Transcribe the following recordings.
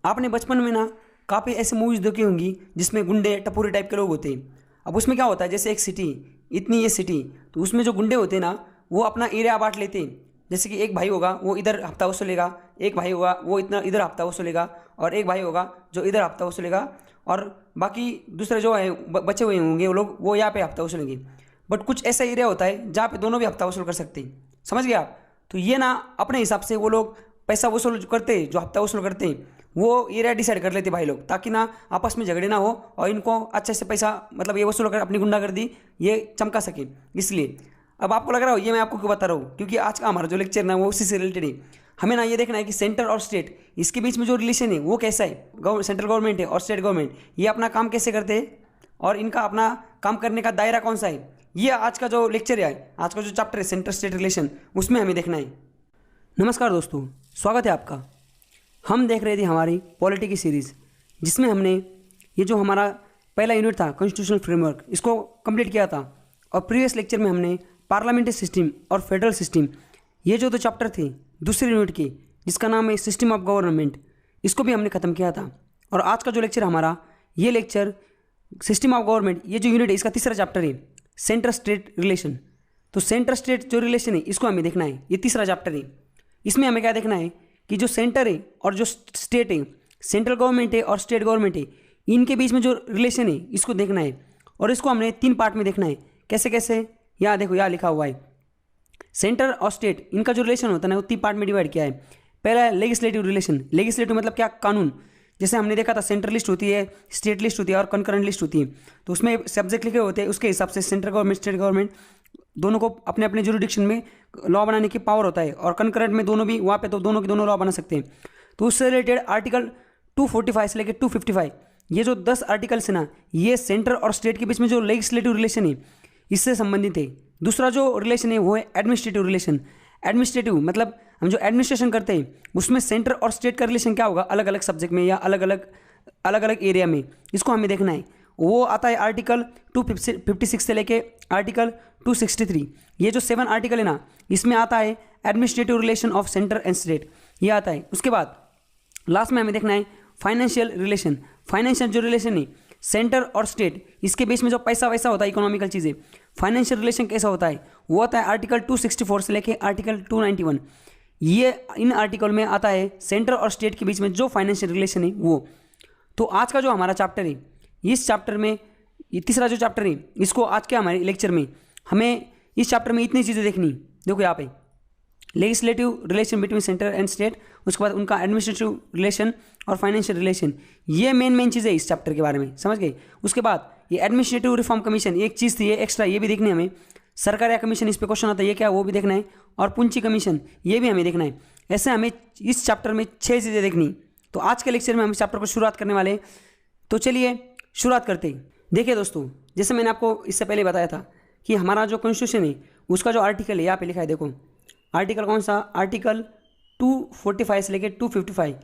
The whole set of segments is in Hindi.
आपने बचपन में ना काफ़ी ऐसे मूवीज़ देखी होंगी जिसमें गुंडे टपोरी टाइप के लोग होते हैं। अब उसमें क्या होता है, जैसे एक सिटी, इतनी ये सिटी, तो उसमें जो गुंडे होते हैं ना वो अपना एरिया बांट लेते हैं। जैसे कि एक भाई होगा वो इधर हफ्ता वसूलेगा, एक भाई होगा वो इतना इधर हफ्ता वसूलेगा, और एक भाई होगा जो इधर हफ्ता वसूलेगा, और बाकी दूसरे जो है बचे हुए होंगे वो लोग वो यहाँ पे हफ्ता वसूलेंगे। बट कुछ ऐसा एरिया होता है जहाँ पे दोनों भी हफ्ता वसूल कर सकते हैं। समझ गए आप? तो ये ना अपने हिसाब से वो लोग पैसा वसूल करते हैं, जो हफ्ता वसूल करते हैं वो एरिया डिसाइड कर लेते भाई लोग, ताकि ना आपस में झगड़े ना हो और इनको अच्छे से पैसा मतलब ये वसूल कर अपनी गुंडागर्दी ये चमका सके। इसलिए अब आपको लग रहा हो ये मैं आपको क्यों बता रहा हूँ, क्योंकि आज का हमारा जो लेक्चर ना वो उसी से रिलेटेड है। हमें ना ये देखना है कि सेंटर और स्टेट इसके बीच में जो रिलेशन है वो कैसा है, सेंट्रल गवर्नमेंट है और स्टेट गवर्नमेंट ये अपना काम कैसे करते हैं और इनका अपना काम करने का दायरा कौन सा है। ये आज का जो लेक्चर है, आज का जो चैप्टर है सेंटर स्टेट रिलेशन, उसमें हमें देखना है। नमस्कार दोस्तों, स्वागत है आपका। हम देख रहे थे हमारी पॉलिटी की सीरीज़, जिसमें हमने ये जो हमारा पहला यूनिट था कॉन्स्टिट्यूशनल फ्रेमवर्क, इसको कंप्लीट किया था। और प्रीवियस लेक्चर में हमने पार्लियामेंट्री सिस्टम और फेडरल सिस्टम, ये जो दो चैप्टर थे दूसरे यूनिट के, जिसका नाम है सिस्टम ऑफ गवर्नमेंट, इसको भी हमने ख़त्म किया था। और आज का जो लेक्चर हमारा, ये लेक्चर सिस्टम ऑफ गवर्नमेंट, ये जो यूनिट है इसका तीसरा चैप्टर है सेंटर स्टेट रिलेशन। तो सेंटर स्टेट जो रिलेशन है इसको हमें देखना है, ये तीसरा चैप्टर है। इसमें हमें क्या देखना है कि जो सेंटर है और जो स्टेट है, सेंट्रल गवर्नमेंट है और स्टेट गवर्नमेंट है, इनके बीच में जो रिलेशन है इसको देखना है। और इसको हमने 3 पार्ट में देखना है। कैसे कैसे? यहाँ देखो, यहाँ लिखा हुआ है सेंटर और स्टेट, इनका जो रिलेशन होता है ना वो 3 पार्ट में डिवाइड किया है। पहला है लेजिस्लेटिव रिलेशन। लेजिस्लेटिव मतलब क्या? कानून। जैसे हमने देखा था सेंट्रल लिस्ट होती है, स्टेट लिस्ट होती है और कंकरेंट लिस्ट होती है। तो उसमें सब्जेक्ट लिखे होते हैं, उसके हिसाब से सेंट्रल गवर्नमेंट स्टेट गवर्नमेंट दोनों को अपने अपने जुरिडिक्शन में लॉ बनाने की पावर होता है, और कंकरेंट में दोनों भी वहाँ पे तो दोनों के दोनों लॉ बना सकते हैं। तो उससे रिलेटेड आर्टिकल 245 से लेकर 255, ये जो 10 आर्टिकल्स है ना, ये सेंटर और स्टेट के बीच में जो लेजिस्लेटिव रिलेशन है इससे संबंधित है। दूसरा जो रिलेशन है वो है एडमिनिस्ट्रेटिव रिलेशन। एडमिनिस्ट्रेटिव मतलब हम जो एडमिनिस्ट्रेशन करते हैं उसमें सेंटर और स्टेट का रिलेशन क्या होगा, अलग अलग सब्जेक्ट में या अलग अलग एरिया में, इसको हमें देखना है। वो आता है आर्टिकल 256 से लेके आर्टिकल 263। ये जो 7 आर्टिकल है ना, इसमें आता है administrative relation of centre and state, ये आता है। उसके बाद लास्ट में हमें देखना है फाइनेंशियल रिलेशन। फाइनेंशियल जो रिलेशन है सेंटर और स्टेट, इसके बीच में जो पैसा वैसा होता है, इकोनॉमिकल चीज़ें, फाइनेंशियल रिलेशन कैसा होता है वो होता है आर्टिकल 264 से लेके आर्टिकल 291। ये इन आर्टिकल में आता है सेंटर और स्टेट के बीच में जो फाइनेंशियल रिलेशन है वो। तो आज का जो हमारा चैप्टर है, इस चैप्टर में ये तीसरा जो चैप्टर है, इसको आज के हमारे लेक्चर में हमें इस चैप्टर में इतनी चीज़ें देखनी। देखो यहाँ पे legislative relation between centre and state, उसके बाद उनका एडमिनिस्ट्रेटिव रिलेशन और फाइनेंशियल रिलेशन, ये मेन चीज़ है इस चैप्टर के बारे में, समझ गए। उसके बाद ये एडमिनिस्ट्रेटिव रिफॉर्म कमीशन, एक चीज़ थी ये एक्स्ट्रा, ये भी देखनी है हमें। सरकार या कमीशन, इस पर क्वेश्चन आता है, ये क्या वो भी देखना है। और पूंजी कमीशन, ये भी हमें देखना है। ऐसे हमें इस चैप्टर में 6 चीज़ें देखनी। तो आज के लेक्चर में हम इस चैप्टर को शुरुआत करने वाले हैं। तो चलिए शुरुआत करते हैं। देखिए दोस्तों, जैसे मैंने आपको इससे पहले बताया था कि हमारा जो कॉन्स्टिट्यूशन है उसका जो आर्टिकल है यहाँ पे लिखा है, देखो आर्टिकल कौन सा, आर्टिकल 245 से लेकर 255।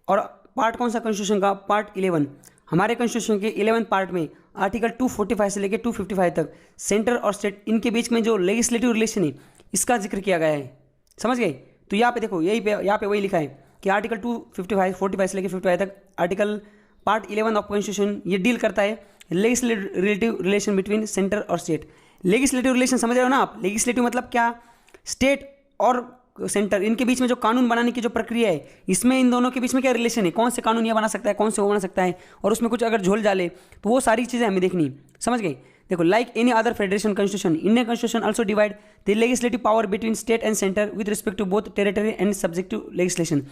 और पार्ट कौन सा कॉन्स्टिट्यूशन का, पार्ट 11। हमारे कॉन्स्टिट्यूशन के 11 पार्ट में आर्टिकल 245 से लेकर 255 तक सेंटर और स्टेट इनके बीच में जो लेजिस्लेटिव रिलेशन है इसका जिक्र किया गया है, समझ गए। तो यहाँ पे देखो, यहाँ पे वही लिखा है कि आर्टिकल 245 से लेकर 55 तक आर्टिकल पार्ट 11 ऑफ कॉन्स्टिट्यूशन ये डील करता है लेजिस्लेटिव रिलेशन बिटवीन सेंटर और स्टेट। लेजिस्लेटिव रिलेशन समझ रहे हो ना आप? लेजिस्लेटिव मतलब क्या? स्टेट और सेंटर, इनके बीच में जो कानून बनाने की जो प्रक्रिया है, इसमें इन दोनों के बीच में क्या रिलेशन है, कौन से कानून ये बना सकता है, कौन से वो बना सकता है, और उसमें कुछ अगर झोल डाले तो वो सारी चीज़ें हमें देखनी, समझ गए। देखो, like any other federation constitution, Indian constitution also divide the legislative power between state and centre with respect to both territory and subject to legislation.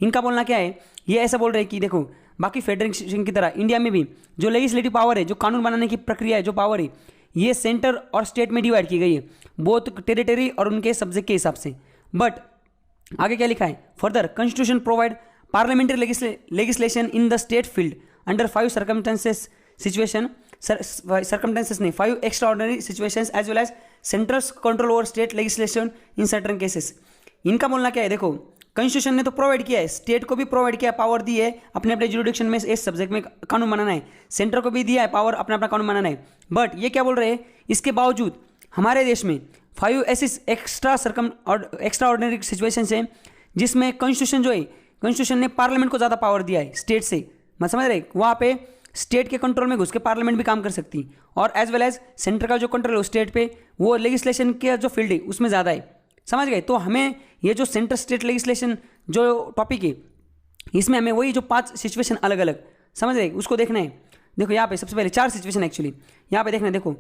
इनका बोलना क्या है, ये ऐसा बोल रहे हैं कि देखो बाकी फेडरेशन की तरह इंडिया में भी जो लेजिस्लेटिव पावर है, जो कानून बनाने की प्रक्रिया है, जो पावर है, ये सेंटर और स्टेट में डिवाइड की गई है, बोथ टेरिटरी और उनके सब्जेक्ट के हिसाब से। बट आगे क्या लिखा है, further constitution provide parliamentary legislation in the state field under 5 circumstances situation, circumstances नहीं 5 extraordinary situations as well as central control over state legislation in certain cases. इनका बोलना क्या है, देखो कॉन्स्टिट्यूशन ने तो प्रोवाइड किया है, स्टेट को भी प्रोवाइड किया है, पावर दी है अपने अपने जुरिडिक्शन में इस सब्जेक्ट में कानून बनाना है, सेंटर को भी दिया है पावर अपना अपना कानून बनाना है। बट ये क्या बोल रहे हैं, इसके बावजूद हमारे देश में 5 ऐसी एक्स्ट्रा ऑर्डिनरी सिचुएशंस हैं जिसमें कॉन्स्टिट्यूशन जो है कॉन्स्टिट्यूशन ने पार्लियामेंट को ज़्यादा पावर दिया है स्टेट से, मैं समझ रहे, वहाँ पे स्टेट के कंट्रोल में घुस के पार्लियामेंट भी काम कर सकती, और एज वेल एज सेंटर का जो कंट्रोल है स्टेट पे, वो लेजिस्लेशन के जो फील्ड है उसमें ज़्यादा है, समझ गए। तो हमें ये जो सेंटर स्टेट लेजिस्लेशन जो टॉपिक है, इसमें हमें वही जो 5 सिचुएशन अलग अलग, समझ रहे, उसको देखना है। देखो यहाँ पे सबसे पहले 4 सिचुएशन एक्चुअली यहाँ पे देखना है। देखो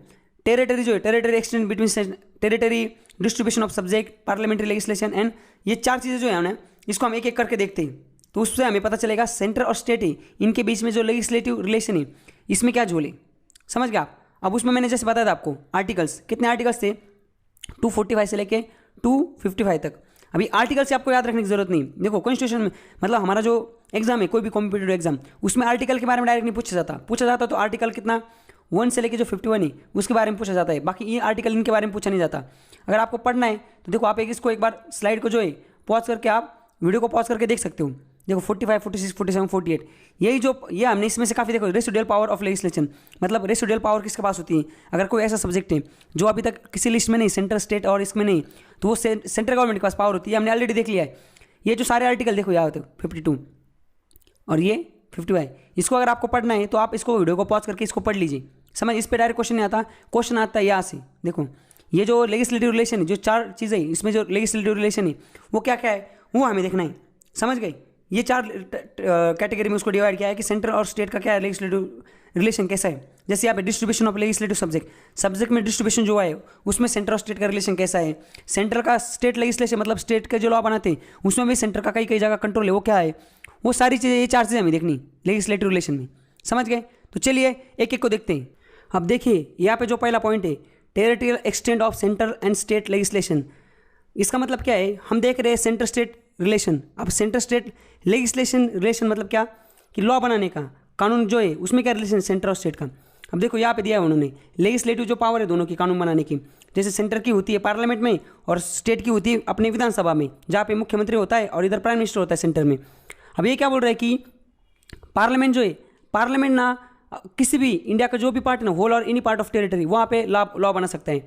टेरिटरी जो है, territory extend between territory, distribution of subject, parliamentary legislation and, ये 4 चीज़ें जो है ना, इसको हम एक एक करके देखते हैं, तो उससे हमें पता चलेगा सेंटर और स्टेट है, इनके बीच में जो लेजिस्लेटिव रिलेशन है इसमें क्या झोले, समझ गए आप। अब उसमें मैंने जैसे बताया था आपको आर्टिकल्स, कितने आर्टिकल्स थे, 245 से लेके 255 तक। अभी आर्टिकल से आपको याद रखने की जरूरत नहीं। देखो कॉन्स्टिट्यूशन में मतलब हमारा जो एग्जाम है, कोई भी कॉम्पिटेटिव एग्जाम, उसमें आर्टिकल के बारे में डायरेक्ट नहीं पूछा जाता तो आर्टिकल कितना 1 से लेके जो 51 है उसके बारे में पूछा जाता है, बाकी ये आर्टिकल इनके बारे में पूछा नहीं जाता। अगर आपको पढ़ना है तो देखो आप इसको एक बार स्लाइड को जो है पॉज करके, आप वीडियो को पॉज करके देख सकते हो। देखो 45, 46, 47, 48, यही जो ये हमने इसमें से काफ़ी देखो, रेसिडुअल पावर ऑफ लेजिस्लेशन, मतलब रेसिडुअल पावर किसके पास होती है। अगर कोई ऐसा सब्जेक्ट है जो अभी तक किसी लिस्ट में नहीं, सेंटर स्टेट और इसमें नहीं, तो वो सेंट्रल गवर्नमेंट के पास पावर होती है, हमने ऑलरेडी देख लिया है। ये जो सारे आर्टिकल देखो यहाँ तक 52 और ये 55, इसको अगर आपको पढ़ना है तो आप इसको वीडियो को पॉज करके इसको पढ़ लीजिए, समझ। इस पर डायरेक्ट क्वेश्चन नहीं आता, क्वेश्चन आता है यहाँ से। देखो ये जो लेजिस्लेटिव रिलेशन है, जो 4 चीज़ें हैं इसमें, जो लेजिस्लेटिव रिलेशन है वो क्या क्या है वो हमें देखना है, समझ गए। ये 4 कैटेगरी में उसको डिवाइड किया है कि सेंटर और स्टेट का क्या है लेजिस्लेटिव रिलेशन कैसा है। जैसे यहाँ पे डिस्ट्रीब्यूशन ऑफ लेजिस्लेटिव सब्जेक्ट में डिस्ट्रीब्यूशन जो है उसमें सेंटर और स्टेट का रिलेशन कैसा है। सेंटर का स्टेट लेजिस्लेशन मतलब स्टेट के जो लॉ बनाते हैं उसमें भी सेंटर का कई कई जगह कंट्रोल है, वो क्या है, वो सारी चीज़ें, ये 4 चीज़ें हमें देखनी लेजिस्लेटिव रिलेशन में, समझ गए। तो चलिए एक एक को देखते हैं। अब देखिए यहाँ पे जो पहला पॉइंट है, territorial extent of centre and state legislation, इसका मतलब क्या है, हम देख रहे हैं सेंटर स्टेट रिलेशन। अब सेंटर स्टेट लेजिस्लेशन रिलेशन मतलब क्या, कि लॉ बनाने का, कानून जो है उसमें क्या रिलेशन सेंटर और स्टेट का। अब देखो यहाँ पे दिया है उन्होंने, लेजिस्लेटिव जो पावर है दोनों की कानून बनाने की, जैसे सेंटर की होती है पार्लियामेंट में और स्टेट की होती है अपने विधानसभा में, जहाँ पे मुख्यमंत्री होता है और इधर प्राइम मिनिस्टर होता है सेंटर में। अब ये क्या बोल रहा है कि पार्लियामेंट जो है, पार्लियामेंट ना किसी भी इंडिया का जो भी पार्ट है ना, होल और एनी पार्ट ऑफ टेरिटरी, वहाँ पे लॉ बना सकता है।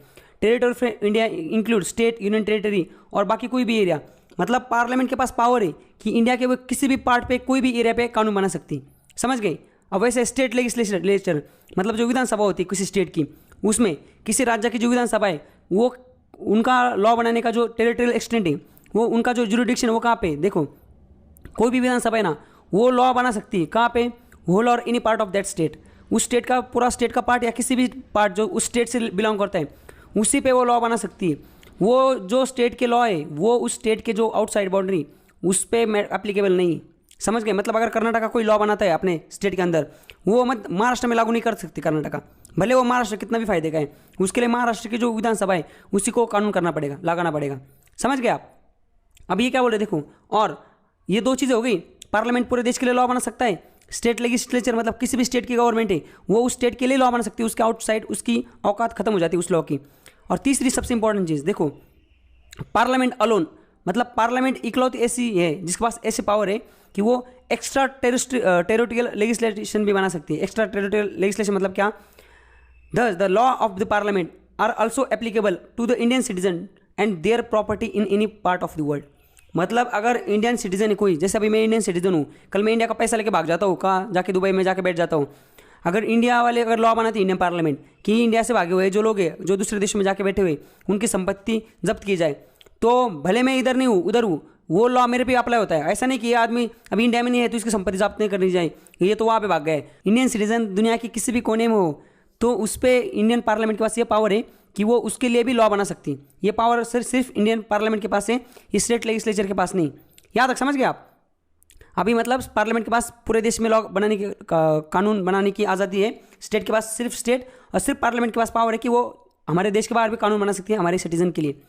Territory of India include state, union territory और बाकी कोई भी एरिया, मतलब पार्लियामेंट के पास पावर है कि इंडिया के वो किसी भी पार्ट पे, कोई भी एरिया पे कानून बना सकती, समझ गए। अब वैसे स्टेट लेजिस्लेचर मतलब जो विधानसभा होती है किसी स्टेट की, उसमें किसी राज्य की जो विधानसभा है वो उनका लॉ बनाने का जो टेरिटोरियल एक्सटेंट है, वो उनका जो जुरिडिक्शन वो कहाँ पे, देखो कोई भी विधानसभा है ना, वो लॉ बना सकती है कहाँ पे, होल और any part of that state, उस स्टेट का पूरा स्टेट का पार्ट या किसी भी पार्ट जो उस स्टेट से बिलोंग करता है उसी पे वो लॉ बना सकती है। वो जो स्टेट के लॉ है वो उस स्टेट के जो आउटसाइड बाउंड्री उस पर एप्लीकेबल नहीं, समझ गए। मतलब अगर कर्नाटक का कोई लॉ बनाता है अपने स्टेट के अंदर, वो महाराष्ट्र में लागू नहीं कर सकती कर्नाटक का, भले वो महाराष्ट्र कितना भी फायदे का है, उसके लिए महाराष्ट्र की जो विधानसभा है उसी को कानून करना पड़ेगा, लगाना पड़ेगा, समझ गए आप। अब ये क्या बोल रहे देखो, और ये 2 चीज़ें हो गई, पार्लियामेंट पूरे देश के लिए लॉ बना सकता है, स्टेट लेजिस्लेचर मतलब किसी भी स्टेट की गवर्नमेंट है वो उस स्टेट के लिए लॉ बना सकती है, उसके आउटसाइड उसकी औकात खत्म हो जाती है उस लॉ की। और तीसरी सबसे इंपॉर्टेंट चीज़ देखो, पार्लियामेंट अलोन मतलब पार्लियामेंट इकलौती ऐसी है जिसके पास ऐसे पावर है कि वो एक्स्ट्रा टेरिटोरियल लेजिस्लेशन भी बना सकती है। एक्स्ट्रा टेरिटोरियल लेजिस्लेशन मतलब क्या, thus the law of the parliament are also applicable to the Indian citizen and their property in any part of the world। मतलब अगर इंडियन सिटीजन है कोई, जैसे अभी मैं इंडियन सिटीजन हूँ, कल मैं इंडिया का पैसा लेके भाग जाता हूँ, कहाँ जाके दुबई में जाके बैठ जाता हूँ, अगर इंडिया वाले अगर लॉ बनाती है इंडियन पार्लियामेंट कि इंडिया से भागे हुए जो लोग हैं जो दूसरे देशों में जाके बैठे हुए उनकी संपत्ति जब्त की जाए, तो भले मैं इधर नहीं हूँ उधर हूँ, वो लॉ मेरे पे अप्लाई होता है। ऐसा नहीं कि ये आदमी अभी इंडिया में नहीं है तो इसकी संपत्ति जब्त नहीं करनी चाहिए, ये तो वहाँ पे भाग गए। इंडियन सिटीजन दुनिया के किसी भी कोने में हो तो उस पर इंडियन पार्लियामेंट के पास ये पावर है कि वो उसके लिए भी लॉ बना सकती है। ये पावर सिर्फ इंडियन पार्लियामेंट के पास है, ये स्टेट लेजिस्लेचर के पास नहीं। याद तक समझ गए आप। अभी मतलब पार्लियामेंट के पास पूरे देश में लॉ बनाने की कानून बनाने की आज़ादी है, स्टेट के पास सिर्फ स्टेट और सिर्फ पार्लियामेंट के पास पावर है कि वो हमारे देश के बाहर भी कानून बना सकती है हमारे सिटीजन के लिए।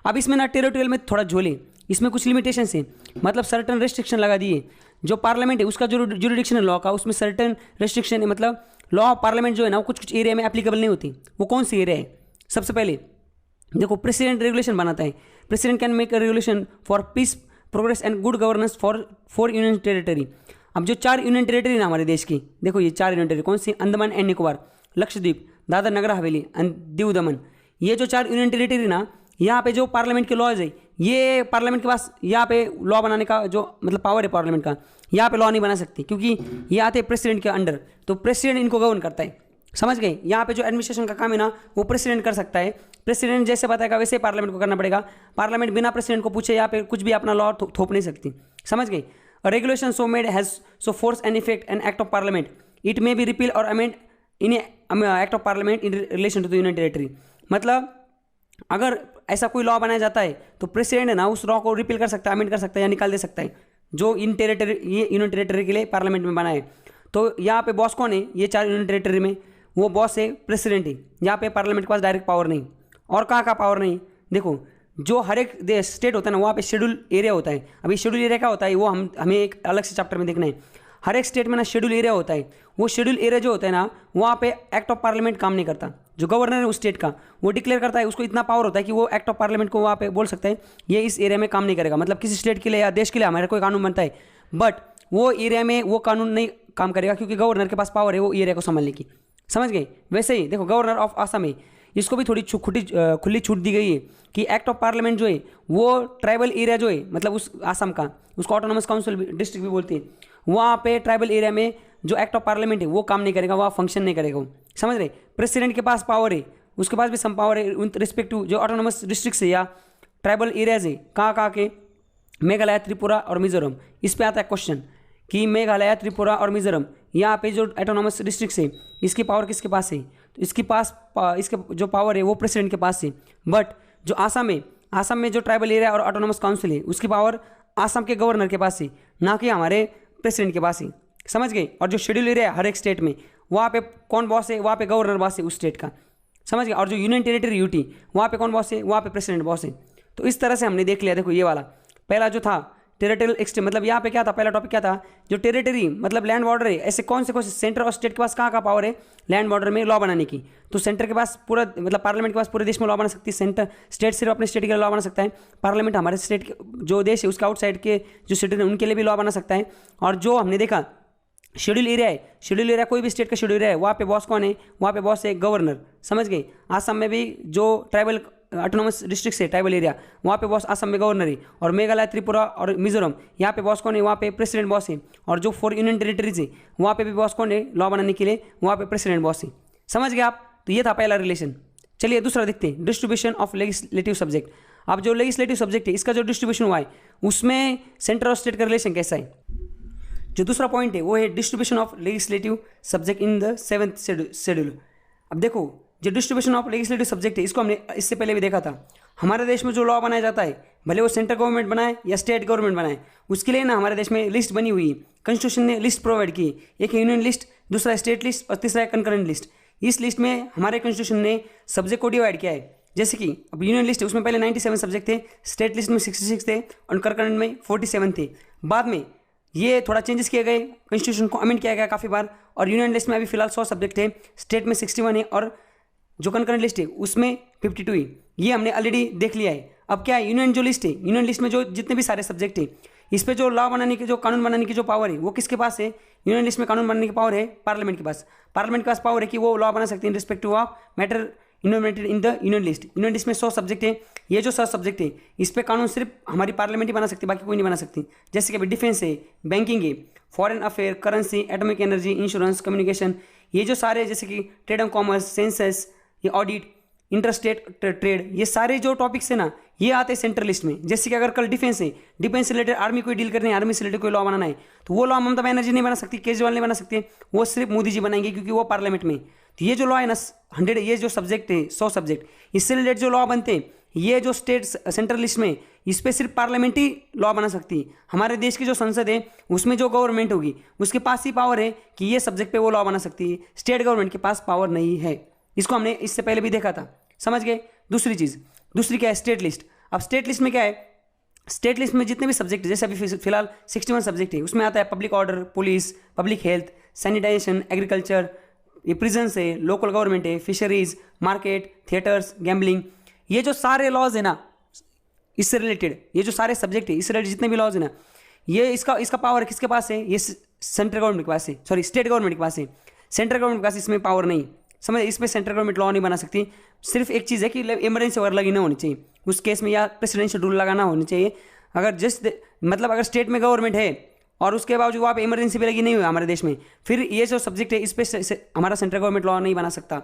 अब इसमें ना टेरिटोरियल में थोड़ा झोले, इसमें कुछ लिमिटेशन है, मतलब सर्टन रेस्ट्रिक्शन लगा दिए। जो पार्लियामेंट है उसका जो जुरिडिक्शन है लॉ का, उसमें सर्टन रेस्ट्रिक्शन है, मतलब लॉ ऑफ पार्लियामेंट जो है ना वो कुछ एरिया में एप्लीकेबल नहीं होती। वो कौन सी एरिया है, सबसे पहले देखो प्रेसिडेंट रेगुलेशन बनाता है। President can make a regulation for piece progress and good governance for union territory. अब जो 4 यूनियन टेरिटरी ना हमारे देश की, देखो ये 4 यूनियन टेरिटरी कौन सी, अंडमान एंड निकोबार, लक्षद्वीप, दादर नगर हवेली एंड दीव दमन। ये जो 4 यूनियन टेरिटरी ना, यहाँ पे जो पार्लियामेंट के लॉज है ये पार्लियामेंट के पास यहाँ पे लॉ बनाने का जो मतलब पावर है पार्लियामेंट का, यहाँ पे लॉ नहीं बना सकती क्योंकि ये आते हैं प्रेसिडेंट के अंडर, तो प्रेसिडेंट इनको गवर्न करता है। समझ गए? यहाँ पे जो एडमिनिस्ट्रेशन का काम है ना वो प्रेसिडेंट कर सकता है, प्रेसिडेंट जैसे बताएगा वैसे पार्लियामेंट को करना पड़ेगा। पार्लियामेंट बिना प्रेसिडेंट को पूछे यहाँ पे कुछ भी अपना लॉ थोप नहीं सकती। समझ गए? Regulation so made has so force and effect an act of parliament it may be repeal और amend in act of parliament in relation to the union territory. मतलब अगर ऐसा कोई लॉ बनाया जाता है तो प्रेसिडेंट है ना उस लॉ को रिपील कर सकता है, अमेंड कर सकता है या निकाल दे सकता है, जो इन टेरेटरी ये यूनियन टेरेटरी के लिए पार्लियामेंट में बना है। तो यहाँ पे बॉस कौन है? ये 4 यूनियन टेरेटरी में वो बॉस है प्रेसिडेंट ही। यहाँ पे पार्लियामेंट के पास डायरेक्ट पावर नहीं। और कहाँ का पावर नहीं? देखो, जो हर एक देश स्टेट होता है ना वहाँ पे शेड्यूल एरिया होता है। अभी शेड्यूल एरिया क्या होता है वो हमें एक अलग से चैप्टर में देखना है। हर एक स्टेट में ना शेड्यूल एरिया होता है। वो शेड्यूल एरिया जो होता है ना वहाँ पे एक्ट ऑफ पार्लियामेंट काम नहीं करता। जो गवर्नर है उस स्टेट का वो डिक्लेयर करता है, उसको इतना पावर होता है कि वो एक्ट ऑफ पार्लियामेंट को वहाँ पे बोल सकता है ये इस एरिया में काम नहीं करेगा। मतलब किसी स्टेट के लिए या देश के लिए हमारा कोई कानून बनता है बट वो एरिया में वो कानून नहीं काम करेगा क्योंकि गवर्नर के पास पावर है वो एरिया को संभालने की। समझ गए? वैसे ही देखो गवर्नर ऑफ आसाम है, इसको भी थोड़ी खुली छूट दी गई है कि एक्ट ऑफ पार्लियामेंट जो है वो ट्राइबल एरिया जो है मतलब उस आसाम का उसको ऑटोनोमस काउंसिल डिस्ट्रिक्ट भी बोलते हैं, वहाँ पे ट्राइबल एरिया में जो एक्ट ऑफ पार्लियामेंट है वो काम नहीं करेगा, वहाँ फंक्शन नहीं करेगा वो। समझ रहे? प्रेसिडेंट के पास पावर है, उसके पास भी सम पावर है उन रिस्पेक्ट टू जो ऑटोनोमस डिस्ट्रिक्ट है या ट्राइबल एरियाज है। कहाँ के? मेघालय, त्रिपुरा और मिजोरम। इस पे आता है क्वेश्चन कि मेघालय, त्रिपुरा और मिजोरम यहाँ पे जो ऑटोनोमस डिस्ट्रिक्ट है इसकी पावर किसके पास है? तो इसके जो पावर है वो प्रेसिडेंट के पास है। बट जो आसाम में जो ट्राइबल एरिया और ऑटोनोमस काउंसिल है उसकी पावर आसाम के गवर्नर के पास है, ना कि हमारे प्रेसिडेंट के पास है। समझ गए? और जो शेड्यूल एरिया है हर एक स्टेट में वहाँ पे कौन बॉस है? वहाँ पे गवर्नर बॉस है उस स्टेट का। समझ गए? और जो यूनियन टेरेटरी यूटी वहाँ पे कौन बॉस है? वहाँ पे प्रेसिडेंट बॉस है। तो इस तरह से हमने देख लिया। देखो ये वाला पहला जो था टेरिटोरियल एक्सटेंट, मतलब यहाँ पे क्या था? पहला टॉपिक क्या था? जो टेरिटरी मतलब लैंड बॉर्डर है, ऐसे कौन से सेंटर और स्टेट के पास कहाँ का पावर है लैंड बॉर्डर में लॉ बनाने की? तो सेंटर के पास पूरा मतलब पार्लियामेंट के पास पूरे देश में लॉ बना सकती है। सेंटर स्टेट सिर्फ अपने स्टेट के लिए लॉ बना सकता है। पार्लियामेंट हमारे स्टेट जो देश है उसके आउटसाइड के जो सिटीजन है उनके लिए भी लॉ बना सकता है। और जो हमने देखा शेड्यूल एरिया है, शेड्यूल एरिया कोई भी स्टेट का शेड्यूल एरिया है वहाँ पे बॉस कौन है? वहाँ पे बॉस है गवर्नर। समझ गए? आसाम में भी जो ट्राइबल ऑटोनोमस डिस्ट्रिक्ट है ट्राइबल एरिया वहाँ पे बॉस आसाम में गवर्नर है। और मेघालय, त्रिपुरा और मिजोरम यहाँ पे बॉस कौन है? वहाँ पे प्रेसिडेंट बॉस है। और जो 4 यूनियन टेरिटरीज है वहाँ पे भी बॉस कौन है लॉ बनाने के लिए? वहाँ पे प्रेसिडेंट बॉस है। समझ गए आप? तो ये था पहला रिलेशन। चलिए दूसरा देखते हैं, डिस्ट्रीब्यूशन ऑफ लेजिस्लेटिव सब्जेक्ट। अब जो लेजिस्लेटिव सब्जेक्ट है इसका जो डिस्ट्रीब्यूशन हुआ है उसमें सेंटर और स्टेट का रिलेशन कैसा है? जो दूसरा पॉइंट है वो है distribution of legislative subject in the 7th schedule. अब देखो जो डिस्ट्रीब्यूशन ऑफ लेजिस्लेटिव सब्जेक्ट है इसको हमने इससे पहले भी देखा था। हमारे देश में जो लॉ बनाया जाता है भले वो सेंट्रल गवर्नमेंट बनाए या स्टेट गवर्नमेंट बनाए उसके लिए ना हमारे देश में लिस्ट बनी हुई है। कॉन्स्टिट्यूशन ने लिस्ट प्रोवाइड की, एक यूनियन लिस्ट, दूसरा स्टेट लिस्ट और तीसरा कंकरेंट लिस्ट। इस लिस्ट में हमारे कॉन्स्टिट्यूशन ने सब्जेक्ट को डिवाइड किया है। जैसे कि अब यूनियन लिस्ट है उसमें पहले 97 सब्जेक्ट थे, स्टेट लिस्ट में 66 थे और कंकरेंट में 47 थे। बाद में ये थोड़ा चेंजेस किए गए, कॉन्स्टिट्यूशन को अमेंड किया गया काफ़ी बार। और यूनियन लिस्ट में अभी फिलहाल 100 सब्जेक्ट है, स्टेट में 61 है और जो कंकरेंट लिस्ट है उसमें 52 है। ये हमने ऑलरेडी देख लिया है। अब क्या है, यूनियन जो लिस्ट है, यूनियन लिस्ट में जो जितने भी सारे सब्जेक्ट है इस पे जो लॉ बनाने की जो कानून बनाने की जो पावर है वो किसके पास है? यूनियन लिस्ट में कानून बनाने की पावर है पार्लियामेंट के पास। पार्लियामेंट के पास पावर है कि वो लॉ बना सकते हैं in respective of matter enumerated in the union list. Union list में 100 सब्जेक्ट है, ये जो 100 सब्जेक्ट है इस पे कानून सिर्फ हमारी पार्लियामेंट ही बना सकती है, बाकी कोई नहीं बना सकती। जैसे कि अभी डिफेंस है, बैंकिंग है, foreign affair, currency, atomic energy, insurance, communication, ये जो सारे जैसे कि ट्रेड एंड कॉमर्स, सेंसस, ये ऑडिट, इंटरस्टेट ट्रेड, ये सारे जो टॉपिक्स है ना ये आते हैं सेंट्रल लिस्ट में। जैसे कि अगर कल डिफेंस है, डिफेंस से रिलेटेड आर्मी कोई डील करनी है, आर्मी से रिलेटेड कोई लॉ बनाना है तो वो लॉ ममता बनर्जी नहीं बना सकती, केजरीवाल नहीं बना सकते, वो सिर्फ मोदी जी बनाएंगे क्योंकि वो पार्लियामेंट में। तो ये जो लॉ है ना 100, ये जो सब्जेक्ट है 100 सब्जेक्ट, इससे रिलेटेड जो लॉ बनते हैं ये जो स्टेट सेंट्रल लिस्ट में इस पर सिर्फ पार्लियामेंट ही लॉ बना सकती है। हमारे देश की जो संसद है उसमें जो गवर्नमेंट होगी उसके पास ही पावर है कि ये सब्जेक्ट पे वो लॉ बना सकती है, स्टेट गवर्नमेंट के पास पावर नहीं है। इसको हमने इससे पहले भी देखा था। समझ गए? दूसरी चीज़, दूसरी क्या है? State list. अब स्टेट लिस्ट में क्या है? स्टेट लिस्ट में जितने भी सब्जेक्ट जैसे अभी फिलहाल 61 सब्जेक्ट है उसमें आता है public order, police, public health, sanitization, agriculture, ये प्रिजन्स है, लोकल गवर्नमेंट है, फिशरीज, मार्केट, थिएटर्स, गैम्बलिंग, ये जो सारे लॉज है ना इससे रिलेटेड, ये जो सारे सब्जेक्ट है इससे रिलेटेड जितने भी लॉज है ना ये इसका पावर किसके पास है? ये सेंट्रल गवर्नमेंट के पास है, सॉरी स्टेट गवर्नमेंट के पास है। सेंट्रल गवर्नमेंट के पास इसमें पावर नहीं। समझ, इसमें सेंट्रल गवर्नमेंट लॉ नहीं बना सकती। सिर्फ एक चीज़ है कि इमरजेंसी वगैरह लगी ना होनी चाहिए, उस केस में या प्रेसिडेंशियल रूल लगाना होना चाहिए। अगर मतलब अगर स्टेट में गवर्नमेंट है और उसके बावजूद वहाँ पे इमरजेंसी भी लगी नहीं हुई हमारे देश में, फिर ये जो सब्जेक्ट है इस पर हमारा सेंट्रल गवर्नमेंट लॉ नहीं बना सकता।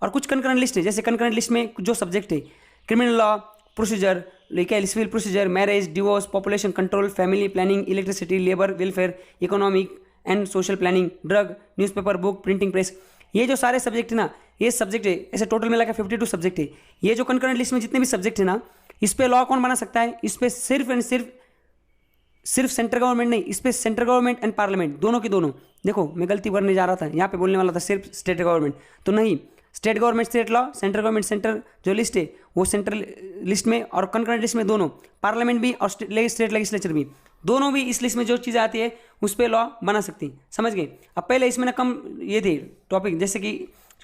और कुछ कंकरेंट लिस्ट है, जैसे कंकरेंट लिस्ट में जो सब्जेक्ट है criminal law, procedure, legal civil procedure, marriage, divorce, population control, family planning, electricity, labour welfare, economic and social planning, drug, newspaper, book, printing press, ये जो सारे सब्जेक्ट है ना, ये सब्जेक्ट है, ऐसे टोटल मिला के 52 सब्जेक्ट है। ये जो कंकरेंट लिस्ट में जितने भी सब्जेक्ट है ना, इस पे लॉ कौन बना सकता है? इस पे सिर्फ एंड सिर्फ सेंट्रल गवर्नमेंट नहीं, इस पे सेंट्रल गवर्नमेंट एंड पार्लियामेंट दोनों के दोनों। देखो मैं गलती करने जा रहा था, यहाँ पे बोलने वाला था सिर्फ स्टेट गवर्नमेंट, तो नहीं, state government state law, central government central जो लिस्ट है वो सेंट्रल लिस्ट में, और कंकरेंट लिस्ट में दोनों, पार्लियामेंट भी और स्टेट लेजिस्लेचर भी, दोनों भी इस लिस्ट में जो चीज़ें आती है उस पर लॉ बना सकती, समझ गए। अब पहले इसमें ना कम ये थे टॉपिक, जैसे कि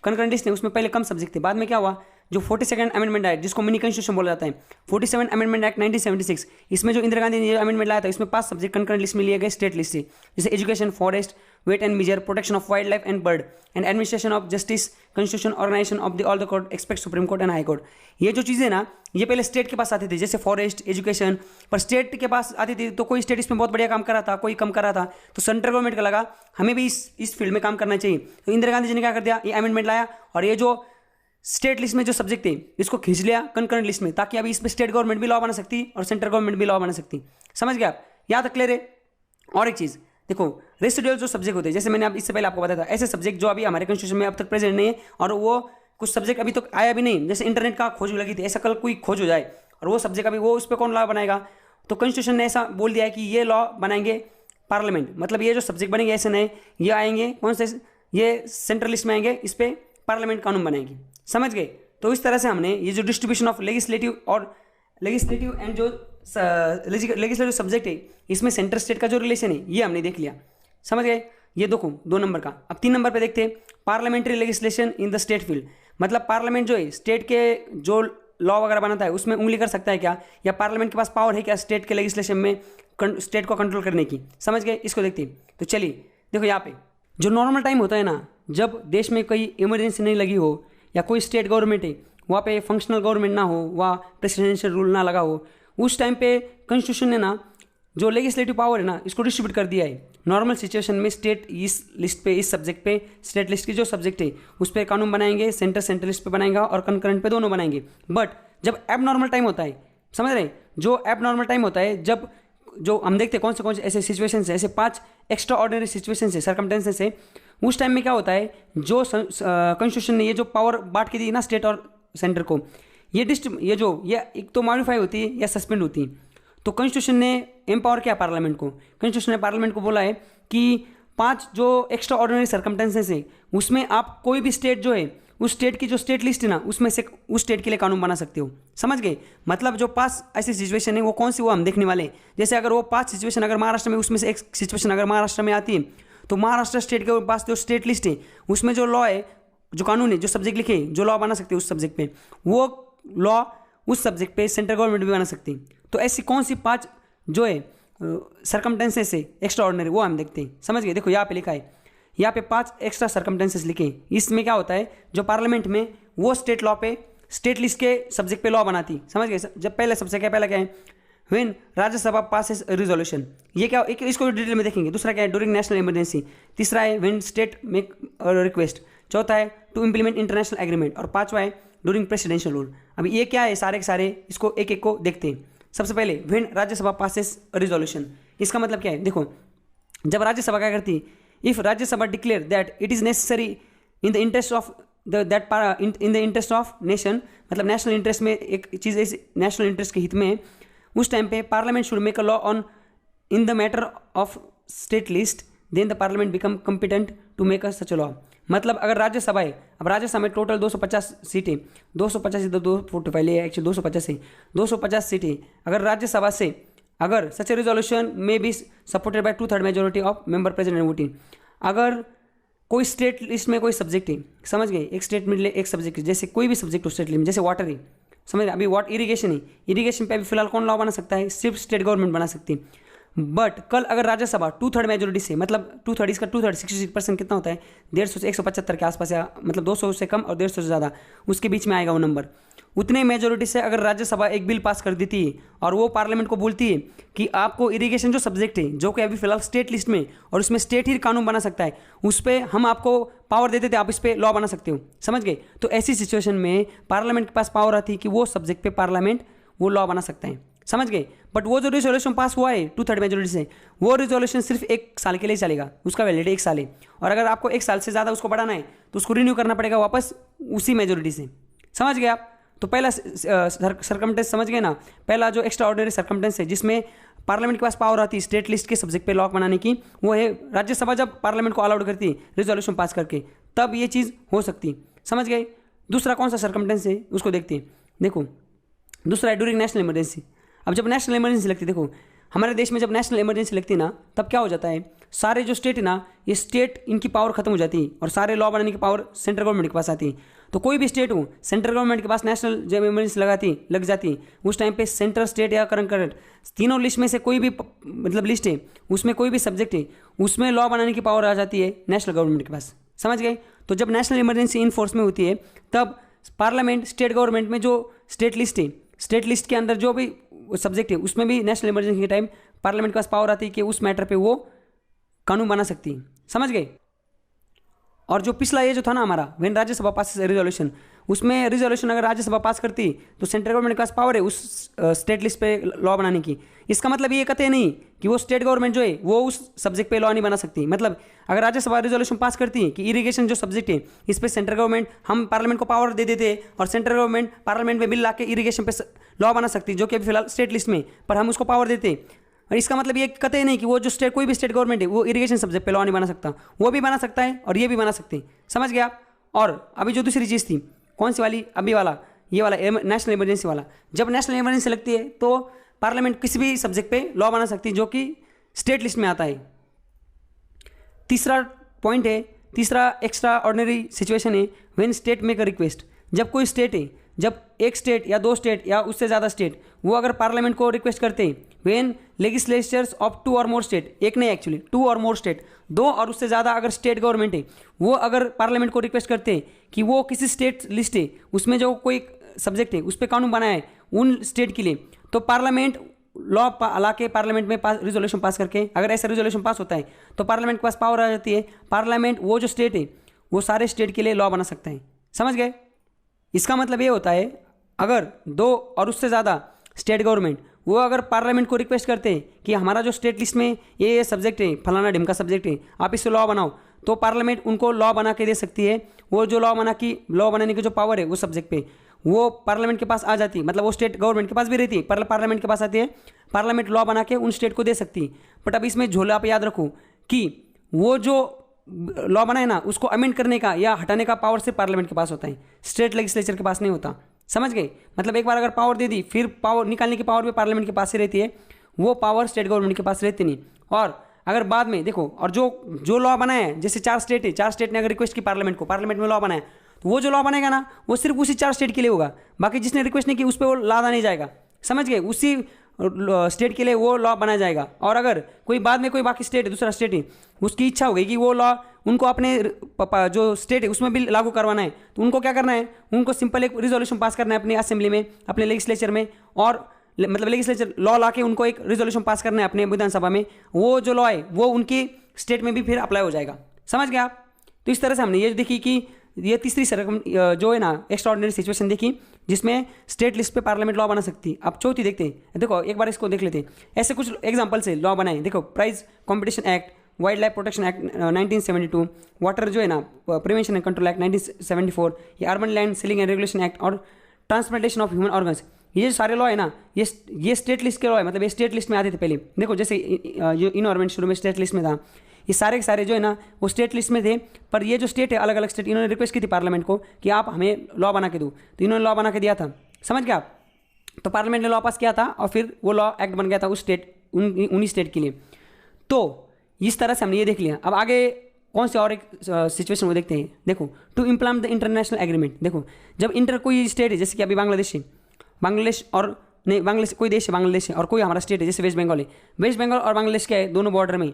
कंकरेंट लिस्ट ने उसमें पहले कम सब्जेक्ट थे, बाद में क्या हुआ, जो 42nd अमेंडमेंट एक्ट जिसको मिनी कॉन्स्टिट्यूशन बोला जाता है, 47 अमेंडमेंट एक्ट 1976, इसमें जो इंदिरा गांधी ने अमेंडमेंट लाया था, इसमें 5 सब्जेक्ट कंकरेंट लिस्ट में लिए गए स्टेट लिस्ट से, जैसे education, forest, weight and measure, protection of wild life and bird and administration of justice, constitution, organisation of the all the court except supreme court and high court. ये जो चीज़ें ना, ये पहले स्टेट के पास आती थी, जैसे फॉरेस्ट, एजुकेशन, पर स्टेट के पास आती थी तो कोई स्टेट इसमें बहुत बढ़िया काम कर रहा था, कोई कम कर रहा था, तो सेंट्रल गवर्नमेंट का लगा हमें भी इस फील्ड में काम करना चाहिए, तो इंदिरा गांधी जी ने क्या कर दिया, ये अमेंडमेंट लाया और ये जो स्टेट लिस्ट में जो सब्जेक्ट थे इसको खींच लिया कंकरेंट लिस्ट में, ताकि अभी इसमें स्टेट गवर्नमेंट भी लॉ बना सकती और सेंट्रल गवर्नमेंट भी लॉ बना सकती। समझ गया आप? यहाँ तक क्लियर है? और एक चीज़ देखो, रेसिडुअल जो सब्जेक्ट होते हैं, जैसे मैंने अब इससे पहले आपको बताया था, ऐसे सब्जेक्ट जो अभी हमारे कॉन्स्टिट्यूशन में अब तक प्रेजेंट नहीं है, और वो कुछ सब्जेक्ट अभी तक आया भी नहीं, जैसे इंटरनेट का खोज लगी थी, ऐसा कल कोई खोज हो जाए और वो सब्जेक्ट अभी वो उस पर कौन लॉ बनाएगा? तो कॉन्स्टिट्यूशन ने ऐसा बोल दिया है कि ये लॉ बनाएंगे पार्लियामेंट, मतलब ये जो सब्जेक्ट बनेंगे ऐसे नए, ये आएंगे कौन से, ये सेंट्रल लिस्ट में आएंगे, इस पर पार्लियामेंट कानून बनाएंगे। समझ गए? तो इस तरह से हमने ये जो डिस्ट्रीब्यूशन ऑफ लेजिस्लेटिव एंड जो लेजिस्लेटिव सब्जेक्ट है, इसमें सेंट्रल स्टेट का जो रिलेशन है ये हमने देख लिया। समझ गए? ये देखो 2 नंबर का। अब 3 नंबर पे देखते हैं parliamentary legislation in the state field, मतलब पार्लियामेंट जो है स्टेट के जो लॉ वगैरह बनाता है उसमें उंगली कर सकता है क्या, या पार्लियामेंट के पास पावर है क्या स्टेट के लेजिस्लेशन में स्टेट को कंट्रोल करने की। समझ गए? इसको देखते हैं। तो चलिए देखो, यहाँ पे जो नॉर्मल टाइम होता है ना, जब देश में कोई इमरजेंसी नहीं लगी हो या कोई स्टेट गवर्नमेंट है वहाँ पे फंक्शनल गवर्नमेंट ना हो, वहाँ प्रेसिडेंशियल रूल ना लगा हो, उस टाइम पे कॉन्स्टिट्यूशन ने ना जो लेजिस्लेटिव पावर है ना इसको डिस्ट्रीब्यूट कर दिया है। नॉर्मल सिचुएशन में स्टेट इस लिस्ट पे, इस सब्जेक्ट पे, स्टेट लिस्ट की जो सब्जेक्ट है उस पर कानून बनाएंगे, सेंट्रल लिस्ट पे बनाएगा और कंकरेंट पे दोनों बनाएंगे। बट जब एब नॉर्मल टाइम होता है, समझ रहे हैं, जो एब नॉर्मल टाइम होता है, जब जो हम देखते हैं कौन से ऐसे सिचुएशन है, ऐसे 5 एक्स्ट्रा ऑर्डिनरी सिचुएशन है, सर्कमटेंसेस है, उस टाइम में क्या होता है, जो कॉन्स्टिट्यूशन ने ये जो पावर बांट के दी ना स्टेट और सेंटर को, ये एक तो मॉडिफाई होती है या सस्पेंड होती है। तो कॉन्स्टिट्यूशन ने एम्पावर किया पार्लियामेंट को, कॉन्स्टिट्यूशन ने पार्लियामेंट को बोला है कि 5 जो एक्स्ट्रा ऑर्डिनरी सर्कमटेंसेस है उसमें आप कोई भी स्टेट जो है उस स्टेट की जो स्टेट लिस्ट है ना उसमें से उस स्टेट के लिए कानून बना सकते हो। समझ गए? मतलब जो 5 ऐसी सिचुएशन है वो कौन सी, वो हम देखने वाले हैं। जैसे अगर वो 5 सिचुएशन अगर महाराष्ट्र में, उसमें से एक सिचुएशन अगर महाराष्ट्र में आती है, तो महाराष्ट्र स्टेट के पास जो स्टेट लिस्ट है उसमें जो लॉ है, जो कानून है, जो सब्जेक्ट लिखे हैं, जो लॉ बना सकते हैं उस सब्जेक्ट पे, वो लॉ उस सब्जेक्ट पे सेंट्रल गवर्नमेंट भी बना सकती है। तो ऐसी कौन सी 5 जो है सर्कमटेंसेस है एक्स्ट्रा ऑर्डिनरी, वो हम देखते हैं। समझ गए? देखो यहाँ पे लिखा है, यहाँ पे 5 एक्स्ट्रा सर्कमटेंसेस लिखे हैं। इसमें क्या होता है, जो पार्लियामेंट में वो स्टेट लॉ पे, स्टेट लिस्ट के सब्जेक्ट पे लॉ बनाती। समझ गए? जब पहले सबसे क्या है, व्हेन राज्यसभा पासेस रिजोल्यूशन, ये क्या, एक इसको डिटेल में देखेंगे। दूसरा क्या है, ड्यूरिंग नेशनल इमरजेंसी। तीसरा है व्हेन स्टेट मेक रिक्वेस्ट। चौथा है टू इम्प्लीमेंट इंटरनेशनल एग्रीमेंट। और 5वां है ड्यूरिंग प्रेसिडेंशियल रूल। अभी ये क्या है, सारे के सारे इसको एक एक को देखते हैं। सबसे पहले व्हेन राज्यसभा पासेस रिजोल्यूशन, इसका मतलब क्या है, देखो जब राज्यसभा क्या करती, if Rajya Sabha declare that it is necessary in the interest of in the interest of nation, मतलब नेशनल इंटरेस्ट में एक चीज़ ऐसी नेशनल इंटरेस्ट के हित में, उस टाइम पे parliament should make a law on in the matter of state list, then the parliament become competent to make a such law. मतलब अगर राज्यसभा है, अब राज्यसभा में टोटल 250 सीटें, 250 इधर 245 है, एक्चुअली 250 है, 250 सीटें, अगर राज्यसभा से अगर सच ए रिजोल्यूशन में be supported by 2/3 majority of member present and voting, अगर कोई स्टेट लिस्ट में कोई सब्जेक्ट है, समझ गए, एक स्टेट में एक सब्जेक्ट, जैसे कोई भी सब्जेक्ट हो स्टेट लिस्ट में, जैसे वाटर है, समझ रहे, अभी इरीगेशन है, इरीगेशन पे अभी फिलहाल कौन लॉ बना सकता है, सिर्फ स्टेट गवर्नमेंट बना सकती है। बट कल अगर राज्यसभा 2/3 मेजोरिटी से, मतलब 2/3 इसका 2/3 66% कितना होता है, 150 से 175 के आसपास, या मतलब 200 से कम और 150 से ज़्यादा, उसके बीच में आएगा वो नंबर, उतने मेजोरिटी से अगर राज्यसभा एक बिल पास कर देती है और वो पार्लियामेंट को बोलती है कि आपको इरिगेशन जो सब्जेक्ट है, जो कि अभी फिलहाल स्टेट लिस्ट में और उसमें स्टेट ही कानून बना सकता है, उस पर हम आपको पावर देते थे, आप इस पर लॉ बना सकते हो। समझ गए? तो ऐसी सिचुएशन में पार्लियामेंट के पास पावर आती है कि वो सब्जेक्ट पे पार्लियामेंट वो लॉ बना सकता है। समझ गए? बट वो जो रिजोल्यूशन पास हुआ है 2/3 मेजोरिटी से, वो रिजोल्यूशन सिर्फ 1 साल के लिए चलेगा, उसका वैलिडिटी 1 साल है। और अगर आपको 1 साल से ज़्यादा उसको बढ़ाना है तो उसको रिन्यू करना पड़ेगा वापस उसी मेजोरिटी से। समझ गए आप? तो पहला सरकमटेंस समझ गए ना, पहला जो एक्स्ट्रा ऑर्डिनरी सरकमटेंस है जिसमें पार्लियामेंट के पास पावर आती है स्टेट लिस्ट के सब्जेक्ट पे लॉ बनाने की, वो है राज्यसभा जब पार्लियामेंट को अलाउड करती है रिजोल्यूशन पास करके, तब ये चीज़ हो सकती। समझ गए? दूसरा कौन सा सरकमटेंस है उसको देखते हैं। देखो दूसरा है ड्यूरिंग नेशनल इमरजेंसी। अब जब नेशनल इमरजेंसी लगती है, देखो हमारे देश में जब नेशनल इमरजेंसी लगती है ना, तब क्या हो जाता है, सारे जो स्टेट है ना, ये स्टेट इनकी पावर खत्म हो जाती है और सारे लॉ बनाने की पावर सेंट्रल गवर्नमेंट के पास आती है। तो कोई भी स्टेट हो, सेंट्रल गवर्नमेंट के पास नेशनल जब इमरजेंसी लग जाती है, उस टाइम पे सेंट्रल, स्टेट या करंट तीनों लिस्ट में से कोई भी मतलब लिस्ट है, उसमें कोई भी सब्जेक्ट है, उसमें लॉ बनाने की पावर आ जाती है नेशनल गवर्नमेंट के पास। समझ गए? तो जब नेशनल इमरजेंसी इन फोर्स में होती है, तब पार्लियामेंट स्टेट गवर्नमेंट में जो स्टेट लिस्ट है, स्टेट लिस्ट के अंदर जो भी सब्जेक्ट है, उसमें भी नेशनल इमरजेंसी के टाइम पार्लियामेंट के पास पावर आती है कि उस मैटर पे वो कानून बना सकती है। समझ गए? और जो पिछला ये जो था ना हमारा, व्हेन राज्यसभा पास रिजोल्यूशन, उसमें रिजोल्यूशन अगर राज्यसभा पास करती तो सेंट्रल गवर्नमेंट के पास पावर है उस स्टेट लिस्ट पे लॉ बनाने की। इसका मतलब ये कहते नहीं कि वो स्टेट गवर्नमेंट जो है वो उस सब्जेक्ट पे लॉ नहीं बना सकती। मतलब अगर राज्यसभा रिजोल्यूशन पास करती है कि इरिगेशन जो सब्जेक्ट है इस पर सेंट्रल गवर्नमेंट, हम पार्लियामेंट को पावर दे देते और सेंट्रल गवर्नमेंट पार्लियामेंट में बिल ला के इरिगेशन पे लॉ बना सकती, जो कि अभी फिलहाल स्टेट लिस्ट में, पर हम उसको पावर देते। और इसका मतलब ये कहते नहीं कि वो जो स्टेट, कोई भी स्टेट गवर्नमेंट है वो इरिगेशन सब्जेक्ट पे लॉ नहीं बना सकता, वो भी बना सकता है और ये भी बना सकते हैं। समझ गया आप? और अभी जो दूसरी चीज़ थी, कौन सी वाली, अभी वाला, ये वाला नेशनल इमरजेंसी वाला, जब नेशनल इमरजेंसी लगती है तो पार्लियामेंट किसी भी सब्जेक्ट पे लॉ बना सकती है जो कि स्टेट लिस्ट में आता है। तीसरा पॉइंट है, तीसरा एक्स्ट्रा ऑर्डिनरी सिचुएशन है when state make a request. जब कोई स्टेट है, जब एक स्टेट या 2 स्टेट या उससे ज़्यादा स्टेट वो अगर पार्लियामेंट को रिक्वेस्ट करते हैं, व्हेन लेजिस्लेचर्स ऑफ 2 और मोर स्टेट, एक नहीं एक्चुअली 2 और मोर स्टेट, 2 और उससे ज़्यादा अगर स्टेट गवर्नमेंट है, वो अगर पार्लियामेंट को रिक्वेस्ट करते हैं कि वो किसी स्टेट लिस्ट है उसमें जो कोई सब्जेक्ट है उस पर कानून बनाए उन स्टेट के लिए, तो पार्लियामेंट लॉ ला के पार्लियामेंट में रिजोल्यूशन पास करके, अगर ऐसा रिजोल्यूशन पास होता है तो पार्लियामेंट के पास पावर आ जाती है, पार्लियामेंट वो जो स्टेट है वो सारे स्टेट के लिए लॉ बना सकता है। समझ गए? इसका मतलब ये होता है अगर 2 और उससे ज़्यादा स्टेट गवर्नमेंट वो अगर पार्लियामेंट को रिक्वेस्ट करते हैं कि हमारा जो स्टेट लिस्ट में ये सब्जेक्ट है, फलाना ढिमका सब्जेक्ट है, आप इससे लॉ बनाओ, तो पार्लियामेंट उनको लॉ बना के दे सकती है। वो जो लॉ बनाने की जो पावर है उस सब्जेक्ट पे वो पार्लियामेंट के पास आ जाती है, मतलब वो स्टेट गवर्नमेंट के पास भी रहती है, पार्लियामेंट के पास आती है, पार्लियामेंट लॉ बना के उन स्टेट को दे सकती है। बट अब इसमें झोला आप याद रखो कि वो जो लॉ बनाए ना उसको अमेंड करने का या हटाने का पावर सिर्फ पार्लियामेंट के पास होता है, स्टेट लेजिस्लेचर के पास नहीं होता। समझ गए? मतलब एक बार अगर पावर दे दी, फिर पावर निकालने की पावर भी पार्लियामेंट के पास ही रहती है, वो पावर स्टेट गवर्नमेंट के पास रहती नहीं। और अगर बाद में देखो, और जो लॉ बनाया है, जैसे 4 स्टेट है, 4 स्टेट ने अगर रिक्वेस्ट की पार्लियामेंट को, पार्लियामेंट में लॉ बनाया, तो वो जो लॉ बनेगा ना वो सिर्फ उसी 4 स्टेट के लिए होगा, बाकी जिसने रिक्वेस्ट नहीं की उस पर वो लादा नहीं जाएगा। समझ गए? उसी स्टेट के लिए वो लॉ बनाया जाएगा। और अगर कोई बाद में कोई बाकी स्टेट है, दूसरा स्टेट है, उसकी इच्छा हो गई कि वो लॉ उनको अपने जो स्टेट है उसमें भी लागू करवाना है, तो उनको क्या करना है, उनको सिंपल एक रिजोल्यूशन पास करना है अपनी असेंबली में, अपने लेजिस्लेचर में, और मतलब लेजिस्लेचर लॉ ला के उनको एक रिजोल्यूशन पास करना है अपने विधानसभा में, वो जो लॉ है वो उनकी स्टेट में भी फिर अप्लाई हो जाएगा। समझ गए आप? तो इस तरह से हमने ये देखी कि ये तीसरी जो है ना एक्स्ट्रा ऑर्डिनरी सिचुएशन देखी जिसमें स्टेट लिस्ट पे पार्लियामेंट लॉ बना सकती है। अब चौथी देखते हैं, देखो एक बार इसको देख लेते हैं, ऐसे कुछ एग्जांपल से लॉ बनाए। देखो prize competition act, wild life protection act 1972, water जो है ना प्रिवेंशन एंड कंट्रोल एक्ट 1974, ये urban land ceiling and regulation act और ट्रांसप्लांटेशन ऑफ ह्यूमन ऑर्गन्स, ये जो सारे लॉ है ना ये स्टेट लिस्ट के लॉ है, मतलब ये स्टेट लिस्ट में आते थे पहले। देखो जैसे इनवायरमेंट शुरू में स्टेट लिस्ट में था, ये सारे के सारे जो है ना वो स्टेट लिस्ट में थे, पर ये जो स्टेट है अलग अलग स्टेट, इन्होंने रिक्वेस्ट की थी पार्लियामेंट को कि आप हमें लॉ बना के दो, तो इन्होंने लॉ बना के दिया था। समझ गया आप? तो पार्लियामेंट ने लॉ पास किया था और फिर वो लॉ एक्ट बन गया था उस स्टेट उन्हीं स्टेट के लिए। तो इस तरह से हमने ये देख लिया। अब आगे कौन से और एक सिचुएशन वो देखते हैं। देखो to implement the international agreement. देखो जब कोई स्टेट है, जैसे कि अभी बांग्लादेश है, बांग्लादेश और नहीं बांग्लादेश कोई देश है, बांग्लादेश है, और कोई हमारा स्टेट है जैसे वेस्ट बंगाल है, वेस्ट बंगाल और बांग्लादेश क्या है, दोनों बॉर्डर में।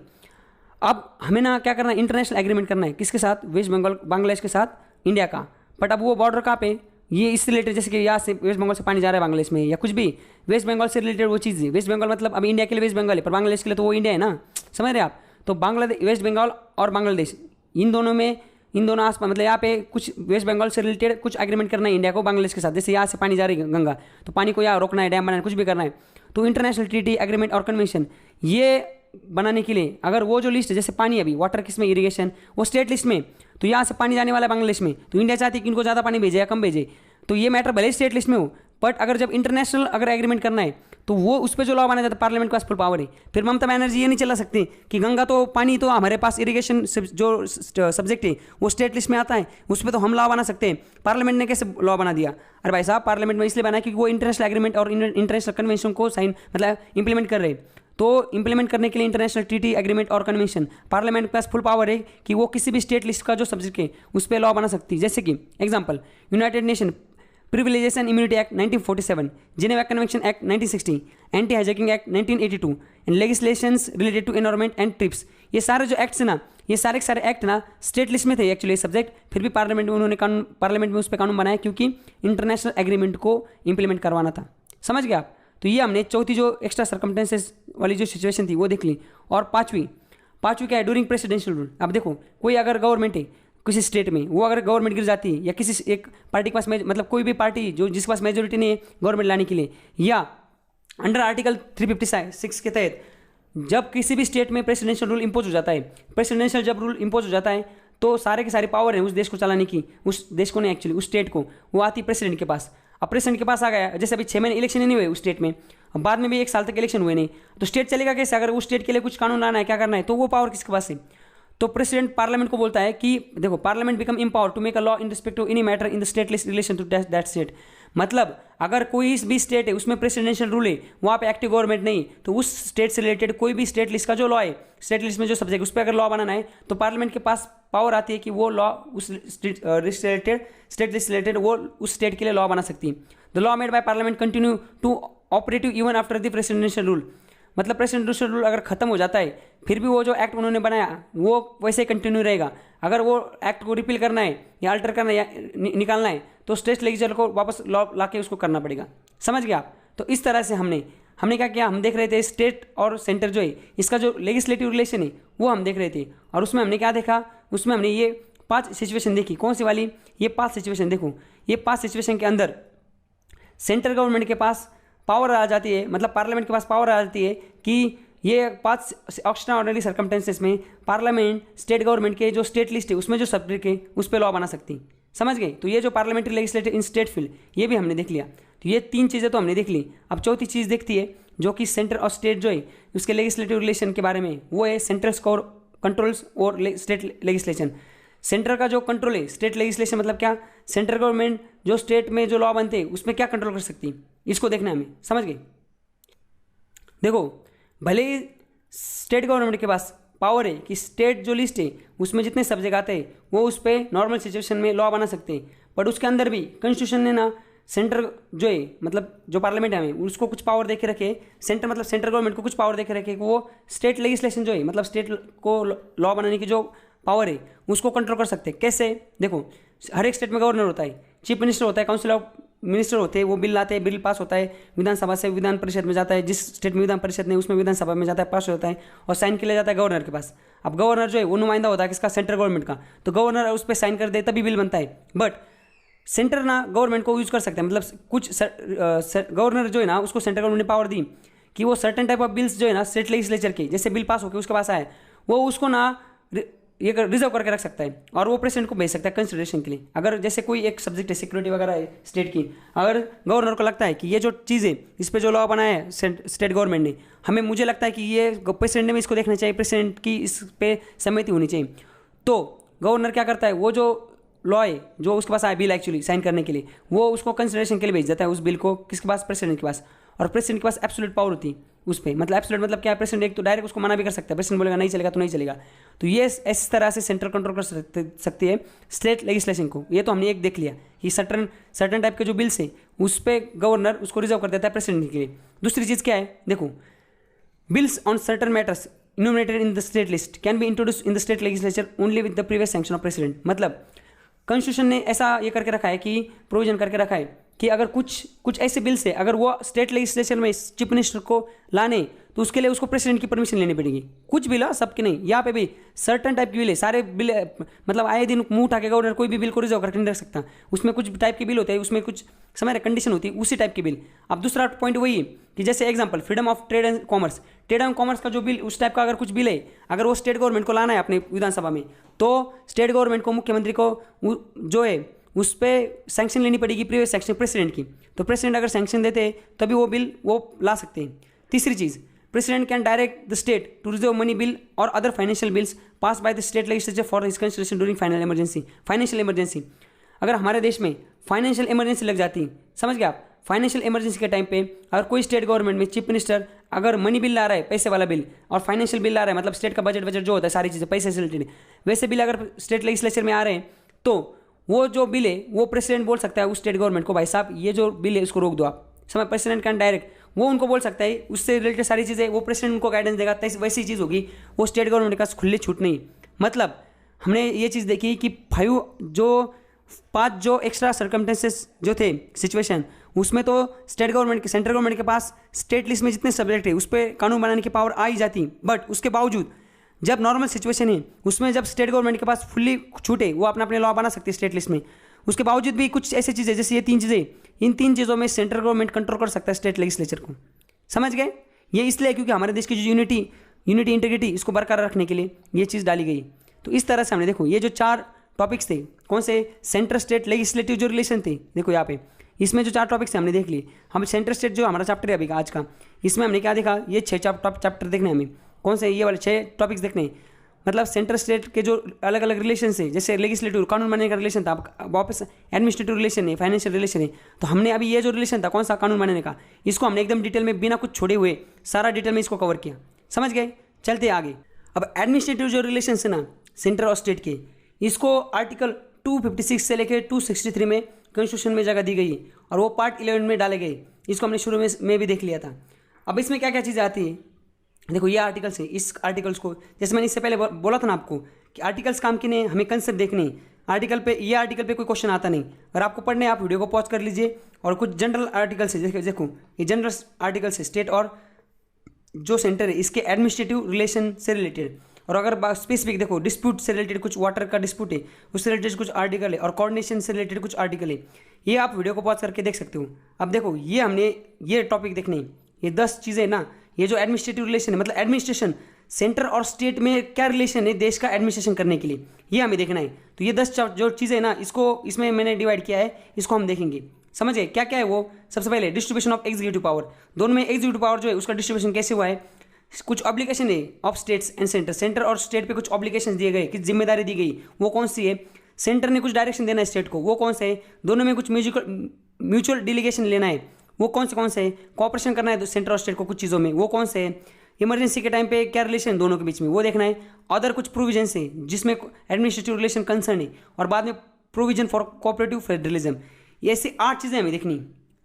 अब हमें ना क्या करना है, इंटरनेशनल एग्रीमेंट करना है, किसके साथ, वेस्ट बंगाल बांग्लादेश के साथ, इंडिया का। बट अब वो बॉर्डर कहाँ पे, ये इससे रिलेटेड, जैसे कि यहाँ से वेस्ट बंगाल से पानी जा रहा है बांग्लादेश में या कुछ भी, वेस्ट बंगाल से रिलेटेड वो चीज़ है। वेस्ट बंगाल मतलब अभी इंडिया के लिए वेस्ट बंगाल है, पर बांग्लादेश के लिए तो वो इंडिया है ना, समझ रहे आप। तो बांग्लादेश, वेस्ट बंगाल और बांग्लादेश, इन दोनों आसपास, मतलब यहाँ पे कुछ वेस्ट बंगाल से रिलेटेड कुछ एग्रीमेंट करना है इंडिया को बांग्लादेश के साथ। जैसे यहाँ से पानी जा रही है गंगा, तो पानी को यहाँ रोकना है, डैम बनाना है, कुछ भी करना है, तो इंटरनेशनल ट्रीटी, एग्रीमेंट और कन्वेंशन ये बनाने के लिए अगर वो जो लिस्ट है, जैसे पानी अभी वाटर किस में, इरिगेशन, वो स्टेट लिस्ट में, तो यहाँ से पानी जाने वाला है बांग्लादेश में, तो इंडिया चाहती है कि इनको ज़्यादा पानी भेजे या कम भेजे, तो ये मैटर भले स्टेट लिस्ट में हो, बट अगर जब इंटरनेशनल अगर एग्रीमेंट करना है तो वो उस पर जो लॉ बना जाता है, पार्लियामेंट के पास फुल पावर है। फिर ममता बनर्जी ये नहीं चला सकती कि गंगा तो पानी तो हमारे पास, इरिगेशन जो सब्जेक्ट है वो स्टेट लिस्ट में आता है, उस पर तो हम लॉ बना सकते हैं, पार्लियामेंट ने कैसे लॉ बना दिया? अरे भाई साहब, पार्लियामेंट में इसलिए बना क्योंकि वो इंटरनेशनल एग्रीमेंट और इंटरनेशनल कन्वेंशन को साइन मतलब इंप्लीमेंट कर रहे हैं। तो इंप्लीमेंट करने के लिए इंटरनेशनल ट्रीटी, एग्रीमेंट और कन्वेंशन, पार्लियामेंट के पास फुल पावर है कि वो किसी भी स्टेट लिस्ट का जो सब्जेक्ट है उस पर लॉ बना सकती है। जैसे कि example, united nation privileges and immunity act 1947, Geneva convention act 1960, anti hijacking act 1982 and legislations related to environment and TRIPS. ये सारे जो एक्ट्स है ना, ये सारे के सारे एक्ट ना स्टेट लिस्ट में थे एक्चुअली सब्जेक्ट, फिर भी पार्लियामेंट में उन्होंने कानून, पार्लियामेंट में उस पर कानून बनाया क्योंकि इंटरनेशनल एग्रीमेंट को इंप्लीमेंट करवाना था। समझ गए आप? तो ये हमने चौथी जो एक्स्ट्रा सर्कमस्टेंसेस वाली जो सिचुएशन थी वो देख ली। और पांचवी क्या है? During presidential rule. अब देखो, कोई अगर गवर्नमेंट है किसी स्टेट में, वो अगर गवर्नमेंट गिर जाती है या किसी एक पार्टी के पास मतलब कोई भी पार्टी जो जिसके पास मेजोरिटी नहीं है गवर्नमेंट लाने के लिए, या अंडर आर्टिकल 356 के तहत जब किसी भी स्टेट में प्रेसिडेंशियल रूल इंपोज हो जाता है, प्रेसिडेंशियल जब रूल इंपोज हो जाता है तो सारे के सारी पावर है उस देश को चलाने की, उस देश को नहीं एक्चुअली उस स्टेट को, वो आती है प्रेसिडेंट के पास। अब प्रेसिडेंट के पास आ गया, जैसे अभी 6 महीने इलेक्शन ही नहीं हुए उस स्टेट में, अब बाद में भी 1 साल तक इलेक्शन हुए नहीं, तो स्टेट चलेगा कैसे? अगर उस स्टेट के लिए कुछ कानून लाना है, क्या करना है, तो वो पावर किसके पास है? तो प्रेसिडेंट पार्लियामेंट को बोलता है कि देखो, parliament become empower to make a law in respect to any matter in the state list relation to that state. मतलब अगर कोई भी स्टेट है उसमें प्रेसिडेंशियल रूल है, वहाँ पे एक्टिव गवर्नमेंट नहीं, तो उस स्टेट से रिलेटेड कोई भी स्टेट लिस्ट का जो लॉ है, स्टेट लिस्ट में जो सब्जेक्ट, उस पर अगर लॉ बनाना है तो पार्लियामेंट के पास पावर आती है कि वो लॉ उस स्टेट लिस्ट रिलेटेड वो उस स्टेट के लिए लॉ बना सकती है। The law made by parliament continue to operative even after the presidential rule. मतलब प्रेसिडेंशियल रूल अगर खत्म हो जाता है फिर भी वो जो एक्ट उन्होंने बनाया वो वैसे कंटिन्यू रहेगा। अगर वो एक्ट को रिपील करना है या अल्टर करना है या निकालना है तो स्टेट लेजिस्लेचर को वापस लॉ ला के उसको करना पड़ेगा। समझ गए आप? तो इस तरह से हमने क्या किया, हम देख रहे थे स्टेट और सेंटर जो है इसका जो लेजिस्लेटिव रिलेशन है वो हम देख रहे थे। और उसमें हमने क्या देखा, उसमें हमने ये 5 सिचुएशन देखी। कौन सी वाली? ये 5 सिचुएशन। देखो, ये 5 सिचुएशन के अंदर सेंट्रल गवर्नमेंट के पास पावर आ जाती है, मतलब पार्लियामेंट के पास पावर आ जाती है कि ये 5 एक्स्ट्रा ऑर्डिनरी सर्कमस्टेंसेस में पार्लियामेंट स्टेट गवर्नमेंट के जो स्टेट लिस्ट है उसमें जो सब्जेक्ट है उस पर लॉ बना सकती। समझ गए? तो ये जो पार्लियामेंट्री लेजिस्लेटिव इन स्टेट फील्ड ये भी हमने देख लिया। तो ये 3 चीज़ें तो हमने देख ली। अब चौथी चीज़ देखती है जो कि सेंटर और स्टेट जो है उसके लेजिस्लेटिव रिलेशन के बारे में, वो है सेंट्रल स्कोर कंट्रोल्स और स्टेट लेजिस्लेशन। सेंटर का जो कंट्रोल है, स्टेट लेजिस्लेशन मतलब क्या, सेंट्रल गवर्नमेंट जो स्टेट में जो लॉ बनते हैं उसमें क्या कंट्रोल कर सकती है, इसको देखना है हमें। समझ गए? देखो, भले ही स्टेट गवर्नमेंट के पास पावर है कि स्टेट जो लिस्ट है उसमें जितने सब्जेक्ट आते हैं वो उस पर नॉर्मल सिचुएशन में लॉ बना सकते हैं, बट उसके अंदर भी कॉन्स्टिट्यूशन ने ना सेंटर जो है, मतलब जो पार्लियामेंट है हमें उसको कुछ पावर देके रखे, सेंटर मतलब सेंट्रल गवर्नमेंट को कुछ पावर देके रखे कि वो स्टेट लेजिस्लेशन जो है, मतलब स्टेट को लॉ बनाने की जो पावर है उसको कंट्रोल कर सकते हैं। कैसे? देखो, हर एक स्टेट में गवर्नर होता है, चीफ मिनिस्टर होता है, काउंसिल ऑफ मिनिस्टर होते हैं, वो बिल लाते हैं, बिल पास होता है, विधानसभा से विधान परिषद में जाता है, जिस स्टेट में विधान परिषद नहीं उसमें विधानसभा में जाता है, पास होता है और साइन के लिए जाता है गवर्नर के पास। अब गवर्नर जो है वो नुमाइंदा होता है किसका? सेंट्रल गवर्नमेंट का। तो गवर्नर उस पर साइन कर दे तभी बिल बनता है। बट सेंटर ना गवर्नमेंट को यूज कर सकते हैं, मतलब कुछ गवर्नर जो है ना उसको सेंट्रल गवर्नमेंट ने पावर दी कि वो सर्टन टाइप ऑफ बिल्स जो है ना स्टेट लेजिस्लेचर के, जैसे बिल पास होकर उसके पास आए, वो उसको ना ये रिजर्व करके रख सकता है और वो प्रेसिडेंट को भेज सकता है कंसिडरेशन के लिए। अगर जैसे कोई एक सब्जेक्ट है, सिक्योरिटी वगैरह है स्टेट की, अगर गवर्नर को लगता है कि ये जो चीज़ है इस पर जो लॉ बनाया है स्टेट गवर्नमेंट ने, मुझे लगता है कि ये प्रेसिडेंट ने भी इसको देखना चाहिए, प्रेसिडेंट की इस पर सहमति होनी चाहिए, तो गवर्नर क्या करता है, वो जो लॉ है जो उसके पास आया बिल एक्चुअली साइन करने के लिए, वो उसको कंसिडरेशन के लिए भेज देता है उस बिल को किसके पास? प्रेसिडेंट के पास। और प्रेसिडेंट के पास एब्सोल्यूट पावर होती है उस पर, मतलब एब्सोल्यूट मतलब क्या है, प्रेसिडेंट एक तो डायरेक्ट उसको मना भी कर सकता है, प्रेसिडेंट बोलेगा नहीं चलेगा तो नहीं चलेगा। तो ये इस तरह से सेंट्रल कंट्रोल कर सकती है स्टेट लेजिस्लेशन को। ये तो हमने एक देख लिया कि सर्टन टाइप के जो बिल्स है उस पर गवर्नर उसको रिजर्व कर देता है प्रेसिडेंट के लिए। दूसरी चीज़ क्या है? देखो, bills on certain matters enumerated in the state list can be introduced in the state legislature only with the previous sanction of president। मतलब कॉन्स्टिट्यूशन ने ऐसा ये करके रखा है कि प्रोविजन करके रखा है कि अगर कुछ ऐसे बिल्स है, अगर वो स्टेट लेजिस्लेचर में चीफ मिनिस्टर को लाने तो उसके लिए उसको प्रेसिडेंट की परमिशन लेनी पड़ेगी। कुछ बिल, सबके नहीं, यहाँ पे भी सर्टन टाइप की बिल है, सारे बिल मतलब आए दिन मुंह उठा के गवर्नर कोई भी बिल को रिजर्व करके नहीं रख सकता। उसमें कुछ टाइप के बिल होते हैं, उसमें कुछ समय कंडीशन होती है, उसी टाइप की बिल। अब दूसरा पॉइंट वही है कि जैसे example freedom of trade and commerce, trade and commerce का जो बिल उस टाइप का अगर कुछ बिल है, अगर वो स्टेट गवर्नमेंट को लाना है अपने विधानसभा में, तो स्टेट गवर्नमेंट को, मुख्यमंत्री को जो है उस पर सैंक्शन लेनी पड़ेगी, प्रीवियस सैंक्शन प्रेसिडेंट की। तो प्रेसिडेंट अगर सैंक्शन देते हैं तभी वो बिल वो ला सकते हैं। तीसरी चीज़, president can direct the state to reserve money bill और other financial bills pass by the state legislature for his consideration during financial emergency. अगर हमारे देश में फाइनेंशियल इमरजेंसी लग जाती, समझ गए आप, फाइनेंशियल इमरजेंसी के टाइम पे अगर कोई स्टेट गवर्नमेंट में चीफ मिनिस्टर अगर मनी बिल ला रहा है, पैसे वाला बिल, और फाइनेंशियल बिल ला रहा है, मतलब स्टेट का बजट जो होता है, सारी चीज़ें पैसे से रिलेटेड, वैसे बिल अगर स्टेट लेजिस्लेचर में आ रहे हैं तो वो जो बिल है वो प्रेसिडेंट बोल सकता है उस स्टेट गवर्नमेंट को, भाई साहब ये जो बिल है इसको रोक दो आप। समय प्रेसिडेंट कैन डायरेक्ट, वो उनको बोल सकता है, उससे रिलेटेड सारी चीज़ें वो प्रेसिडेंट उनको गाइडेंस देगा, वैसी चीज़ होगी, वो स्टेट गवर्नमेंट का खुली छूट नहीं। मतलब हमने ये चीज़ देखी कि 5 जो एक्स्ट्रा सर्कमस्टेंसेस जो थे सिचुएशन, उसमें तो स्टेट गवर्नमेंट के, सेंट्रल गवर्नमेंट के पास स्टेट लिस्ट में जितने सब्जेक्ट है उस पर कानून बनाने की पावर आ ही जाती, बट उसके बावजूद जब नॉर्मल सिचुएशन है उसमें जब स्टेट गवर्नमेंट के पास फुल्ली छूट है, वो अपने लॉ बना सकती है स्टेट लिस्ट में, उसके बावजूद भी कुछ ऐसी चीज़ें जैसे ये 3 चीज़ें, इन 3 चीज़ों में सेंट्रल गवर्नमेंट कंट्रोल कर सकता है स्टेट लेजिस्लेचर को। समझ गए? ये इसलिए क्योंकि हमारे देश की जो यूनिटी इंटीग्रिटी इसको बरकरार रखने के लिए ये चीज़ डाली गई। तो इस तरह से हमने देखो ये जो 4 टॉपिक्स थे, कौन से, सेंटर स्टेट लेजिस्लेटिव जो रिलेशन थे, देखो यहाँ पे इसमें जो 4 टॉपिक्स थे हमने देख लिए। हम सेंटर स्टेट जो हमारा चैप्टर है अभी का आज का, इसमें हमने क्या देखा, ये 6 चैप्टर देखने हमें, कौन से, ये वाले 6 टॉपिक्स देखने। मतलब सेंटर स्टेट के जो अलग अलग रिलेशन है, जैसे लेजिस्लेटिव कानून बनाने का रिलेशन था, वापस एडमिनिस्ट्रेटिव रिलेशन है, फाइनेंशियल रिलेशन है, तो हमने अभी ये जो रिलेशन था कौन सा, कानून बनाने का, इसको हमने एकदम डिटेल में बिना कुछ छोड़े हुए सारा डिटेल में इसको कवर किया। समझ गए? चलते आगे। अब एडमिनिस्ट्रेटिव जो रिलेशन है ना सेंटर और स्टेट के, इसको आर्टिकल 256 से लेकर 263 में कॉन्स्टिट्यूशन में जगह दी गई और वो पार्ट 11 में डाले गए। इसको हमने शुरू में भी देख लिया था। अब इसमें क्या क्या चीज़ें आती है, देखो ये आर्टिकल्स है, इस आर्टिकल्स को जैसे मैंने इससे पहले बोला था ना आपको कि आर्टिकल्स काम के लिए हमें कंसेप्ट देखने, आर्टिकल पे, ये आर्टिकल पे कोई क्वेश्चन आता नहीं, अगर आपको पढ़ने आप वीडियो को पॉज कर लीजिए। और कुछ जनरल आर्टिकल्स है, देखो ये जनरल आर्टिकल्स है, स्टेट और जो सेंटर है इसके एडमिनिस्ट्रेटिव रिलेशन से रिलेटेड। और अगर स्पेसिफिक देखो डिस्प्यूट से रिलेटेड, कुछ वाटर का डिस्प्यूट है उससे रिलेटेड कुछ आर्टिकल है, और कोऑर्डिनेशन से रिलेटेड कुछ आर्टिकल है, ये आप वीडियो को पॉज करके देख सकते हो। अब देखो ये हमने ये टॉपिक देखने, ये 10 चीज़ें ना, ये जो एडमिनिस्ट्रेटिव रिलेशन है, मतलब एडमिनिस्ट्रेशन सेंटर और स्टेट में क्या रिलेशन है देश का एडमिनिस्ट्रेशन करने के लिए, ये हमें देखना है। तो ये 10 जो चीज़ें ना, इसको इसमें मैंने डिवाइड किया है, इसको हम देखेंगे। समझ गए क्या क्या है वो? सबसे पहले डिस्ट्रीब्यूशन ऑफ एग्जीक्यूटिव पावर, दोनों में एग्जीक्यूटिव पावर जो है उसका डिस्ट्रीब्यूशन कैसे हुआ है, कुछ ऑब्लिगेशन है of states and centre, centre और स्टेट पे कुछ ऑब्लिगेशन दिए गए, कुछ जिम्मेदारी दी गई, वो कौन सी है, सेंटर ने कुछ डायरेक्शन देना है स्टेट को, वो कौन से है, दोनों में कुछ म्यूचुअल डिलीगेशन लेना है, वो कौन से है, कॉपरेशन करना है सेंटर और स्टेट को कुछ चीज़ों में, वो कौन से है, इमरजेंसी के टाइम पे क्या रिलेशन दोनों के बीच में वो देखना है, अदर कुछ प्रोविजन है जिसमें एडमिनिस्ट्रेटिव रिलेशन कंसर्न है, और बाद में प्रोविजन फॉर कोऑपरेटिव फेडरलिज्म। ये ऐसी 8 चीज़ें हमें देखनी।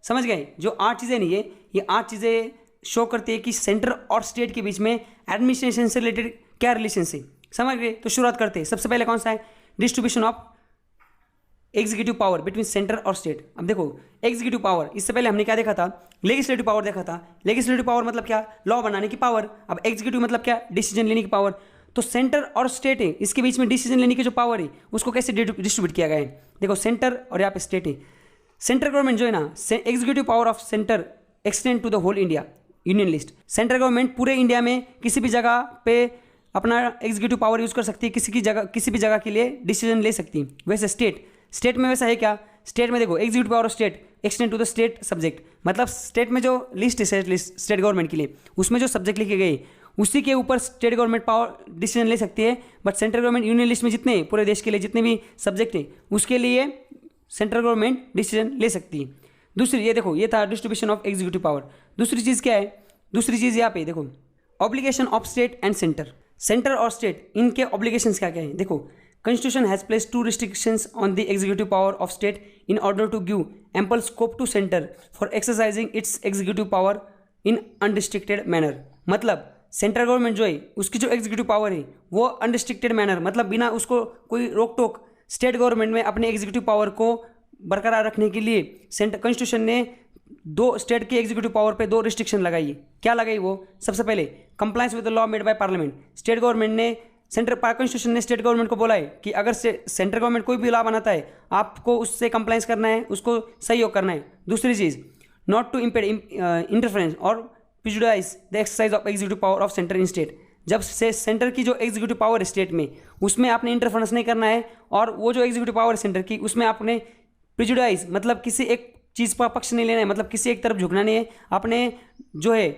समझ गए? जो 8 चीज़ें नहीं है, ये 8 चीज़ें शो करती है कि सेंटर और स्टेट के बीच में एडमिनिस्ट्रेशन से रिलेटेड क्या रिलेशन है। समझ गए? तो शुरुआत करते हैं। सबसे पहले कौन सा है, distribution of executive power between centre और स्टेट। अब देखो एग्जीक्यूटिव पावर, इससे पहले हमने क्या देखा था, लेजिस्लेटिव पावर देखा था। लेजिस्लेटिव पावर मतलब क्या, लॉ बनाने की पावर। अब एग्जीक्यूटिव मतलब क्या, डिसीजन लेने की पावर। तो सेंटर और स्टेट है, इसके बीच में डिसीजन लेने की जो पावर है उसको कैसे डिस्ट्रीब्यूट किया गया है। देखो सेंटर और यहाँ पे स्टेट है। सेंट्रल गवर्नमेंट जो है ना, executive power of centre extend to the whole India union list. Central government पूरे इंडिया में किसी भी जगह पे अपना एग्जीक्यूटिव पावर यूज़ कर सकती है, किसी भी जगह के लिए डिसीजन ले सकती है। वैसे स्टेट में वैसा है क्या, स्टेट में देखो executive power of state extend to the state subject, मतलब स्टेट में जो लिस्ट है स्टेट गवर्नमेंट के लिए, उसमें जो सब्जेक्ट लिखे गए उसी के ऊपर स्टेट गवर्नमेंट पावर डिसीजन ले सकती है। But central government union list में जितने पूरे देश के लिए जितने भी सब्जेक्ट है उसके लिए सेंट्रल गवर्नमेंट डिसीजन ले सकती है। दूसरी ये देखो, ये था डिस्ट्रीब्यूशन ऑफ एग्जीक्यूटिव पावर। दूसरी चीज़ क्या है, दूसरी चीज़ यहाँ पे देखो obligation of state and centre. Centre और स्टेट इनके ऑब्लिगेशंस क्या क्या है। देखो Constitution has placed 2 restrictions on the executive power of state in order to give ample scope to center for exercising its executive power in unrestricted manner। मतलब सेंट्रल गवर्नमेंट जो है उसकी जो एग्जीक्यूटिव पावर है वो अनरिस्ट्रिक्टेड मैनर, मतलब बिना उसको कोई रोक टोक स्टेट गवर्नमेंट में अपने एग्जीक्यूटिव पावर को बरकरार रखने के लिए सेंटर कॉन्स्टिट्यूशन ने दो स्टेट के एग्जीक्यूटिव पावर पे दो रिस्ट्रिक्शन लगाई है। क्या लगाई वो? सबसे पहले compliance with the law made by parliament. State government ने सेंट्रल कॉन्स्टिट्यूशन ने स्टेट गवर्नमेंट को बोला है कि अगर सेंट्रल गवर्नमेंट कोई भी लॉ बनाता है आपको उससे कंप्लायंस करना है, उसको सहयोग करना है। दूसरी चीज़, नॉट टू इम्पेड इंटरफेरेंस और prejudice the exercise of executive power of centre in state. जब से सेंटर की जो एग्जीक्यूटिव पावर है स्टेट में, उसमें आपने इंटरफेरेंस नहीं करना है, और वो जो एग्जीक्यूटिव पावर है सेंटर की, उसमें आपने प्रिजुडाइज मतलब किसी एक चीज़ का पक्ष नहीं लेना है, मतलब किसी एक तरफ झुकना नहीं है। आपने जो है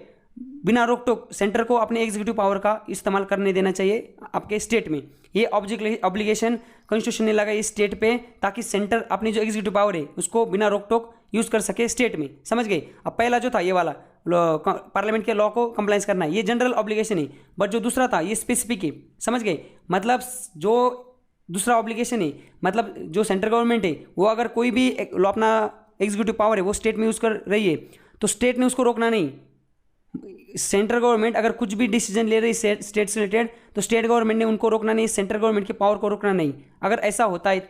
बिना रोक टोक सेंटर को अपने एग्जीक्यूटिव पावर का इस्तेमाल करने देना चाहिए आपके स्टेट में। ये ऑब्लिगेशन कॉन्स्टिट्यूशन ने लगाई स्टेट पे, ताकि सेंटर अपनी जो एग्जीक्यूटिव पावर है उसको बिना रोक टोक यूज़ कर सके स्टेट में। समझ गए? अब पहला जो था ये वाला पार्लियामेंट के लॉ को कंप्लाइंस करना है, ये जनरल ऑब्लिगेशन है। बट जो दूसरा था ये स्पेसिफिक है। समझ गए? मतलब जो दूसरा ऑब्लिगेशन है, मतलब जो सेंट्रल गवर्नमेंट है वो अगर कोई भी अपना एग्जीक्यूटिव पावर है वो स्टेट में यूज़ कर रही है तो स्टेट ने उसको रोकना नहीं। सेंट्रल गवर्नमेंट अगर कुछ भी डिसीजन ले रही है स्टेट से रिलेटेड तो स्टेट गवर्नमेंट ने उनको रोकना नहीं, सेंट्रल गवर्नमेंट की पावर को रोकना नहीं। अगर ऐसा होता है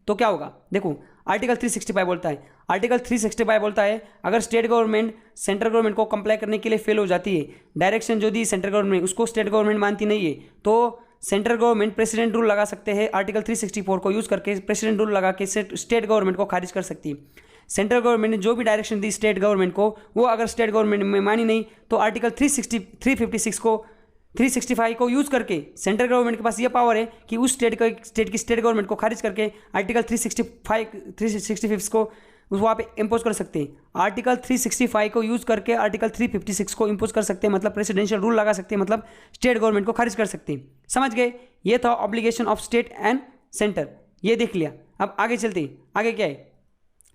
तो क्या होगा? देखो आर्टिकल 365 बोलता है, आर्टिकल 365 बोलता है अगर स्टेट गवर्नमेंट सेंट्रल गवर्नमेंट को कंप्लाई करने के लिए फेल हो जाती है, डायरेक्शन जो दी सेंट्रल गवर्नमेंट उसको स्टेट गवर्नमेंट मानती नहीं है, तो सेंट्रल गवर्नमेंट प्रेसिडेंट रूल लगा सकते हैं। आर्टिकल 364 को यूज़ करके प्रेसिडेंट रूल लगा के स्टेट गवर्नमेंट को खारिज कर सकती है। सेंट्रल गवर्नमेंट ने जो भी डायरेक्शन दी स्टेट गवर्नमेंट को, वो अगर स्टेट गवर्नमेंट में मानी नहीं तो आर्टिकल 356 को 365 को यूज़ करके सेंट्रल गवर्नमेंट के पास ये पावर है कि उस स्टेट की स्टेट गवर्नमेंट को खारिज करके आर्टिकल 365 को वहाँ पे इम्पोज कर सकते हैं। आर्टिकल 365 को यूज़ करके आर्टिकल 356 को इम्पोज कर सकते हैं, मतलब प्रेसिडेंशियल रूल लगा सकते हैं, मतलब स्टेट गवर्नमेंट को खारिज कर सकते हैं। समझ गए? ये था obligation of state and centre, ये देख लिया। अब आगे चलते हैं। आगे क्या है?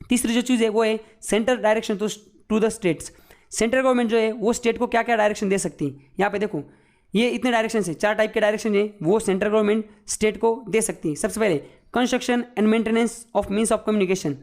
तीसरी जो चीज़ है वो है centre direction to the states. Central government जो है वो स्टेट को क्या क्या डायरेक्शन दे सकती है। यहाँ पे देखो ये इतने डायरेक्शन है, 4 टाइप के डायरेक्शन है वो सेंट्रल गवर्नमेंट स्टेट को दे सकती है। सबसे पहले construction and maintenance of means of communication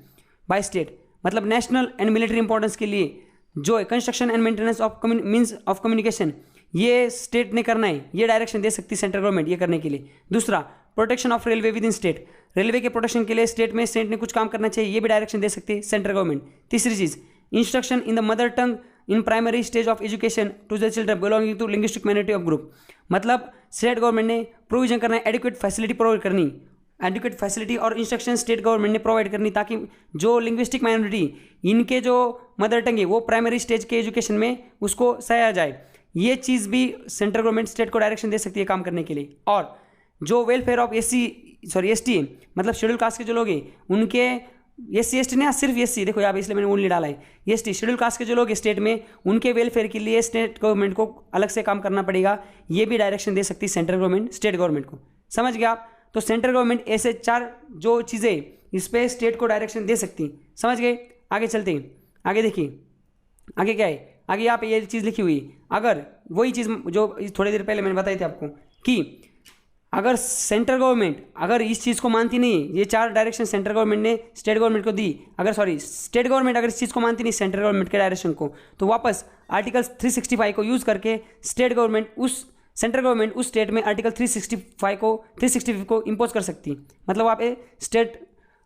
by state, मतलब नेशनल एंड मिलिट्री इंपॉर्टेंस के लिए जो है construction and maintenance of means of communication ये स्टेट ने करना है, ये डायरेक्शन दे सकती है सेंट्रल गवर्नमेंट ये करने के लिए। दूसरा protection of railway with in state, railway के प्रोटेक्शन के लिए स्टेट ने कुछ काम करना चाहिए, ये भी डायरेक्शन दे सकती है सेंट्रल गवर्नमेंट। तीसरी चीज़ instruction in the mother tongue in primary stage of education to the children belonging to linguistic minority of group, मतलब स्टेट गवर्नमेंट ने प्रोविजन करना है, एडिक्वेट फैसिलिटी प्रोवाइड करनी, एडुकेट फैसिलिटी और इंस्ट्रक्शन स्टेट गवर्नमेंट ने प्रोवाइड करनी ताकि जो लिंग्विस्टिक माइनॉरिटी इनके जो मदर टंग है वो प्राइमरी स्टेज के एजुकेशन में उसको सहाया जाए। ये चीज़ भी सेंट्रल गवर्नमेंट स्टेट को डायरेक्शन दे सकती है काम करने के लिए। और जो वेलफेयर ऑफ एसटी है, मतलब शेड्यूल कास्ट के जो लोग हैं उनके SC ST नहीं, सिर्फ SC, देखो यहाँ पे इसलिए मैंने ओनली डाला है ST, शेड्यूल कास्ट के जो लोग स्टेट में उनके वेलफेयर के लिए स्टेट गवर्नमेंट को अलग से काम करना पड़ेगा, ये भी डायरेक्शन दे सकती है सेंट्रल गवर्नमेंट स्टेट गवर्नमेंट को। समझ गया आप? तो सेंट्रल गवर्नमेंट ऐसे 4 जो चीज़ें इस पर स्टेट को डायरेक्शन दे सकती हैं। समझ गए? आगे चलते हैं। आगे देखिए आगे क्या है। आगे यहाँ पे ये चीज़ लिखी हुई, अगर वही चीज़ जो थोड़ी देर पहले मैंने बताई थी आपको कि अगर सेंट्रल गवर्नमेंट अगर इस चीज़ को मानती नहीं, ये 4 डायरेक्शन सेंट्रल गवर्नमेंट ने स्टेट गवर्नमेंट को दी, स्टेट गवर्नमेंट अगर इस चीज़ को मानती नहीं सेंट्रल गवर्नमेंट के डायरेक्शन को, तो वापस आर्टिकल 365 को यूज़ करके सेंट्रल गवर्नमेंट उस स्टेट में आर्टिकल 365 को इम्पोज कर सकती, मतलब वहाँ पे स्टेट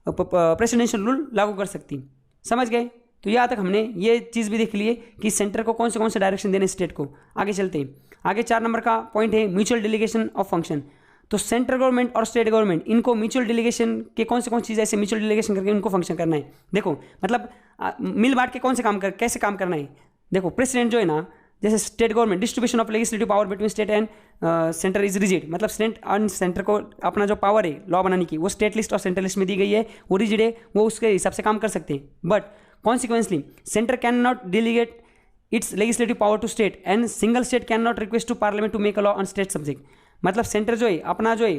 प्रेसिडेंशियल रूल लागू कर सकती। समझ गए? तो यहाँ तक हमने ये चीज़ भी देख ली है कि सेंटर को कौन से डायरेक्शन देने स्टेट को। आगे चलते हैं। आगे 4 नंबर का पॉइंट है म्यूचुअल डेलीगेशन ऑफ फंक्शन। तो सेंट्रल गवर्नमेंट और स्टेट गवर्नमेंट इनको म्यूचुअल डेलीगेशन के कौन चीज़ ऐसे म्यूचुअल डेलीगेशन करके उनको फंक्शन करना है। देखो मतलब मिल बांट के कैसे काम करना है। देखो प्रेसिडेंट जो है ना, जैसे state government distribution of legislative power between state and centre is rigid, मतलब स्टेट एंड सेंटर को अपना जो पावर है लॉ बनाने की वो स्टेट लिस्ट और सेंट्रल लिस्ट में दी गई है, वो रिजिड है, वो उसके हिसाब से काम कर सकते हैं। But consequently centre can not delegate its legislative power to state and single state can not request to parliament to make a law on state subject, मतलब सेंटर जो है अपना जो है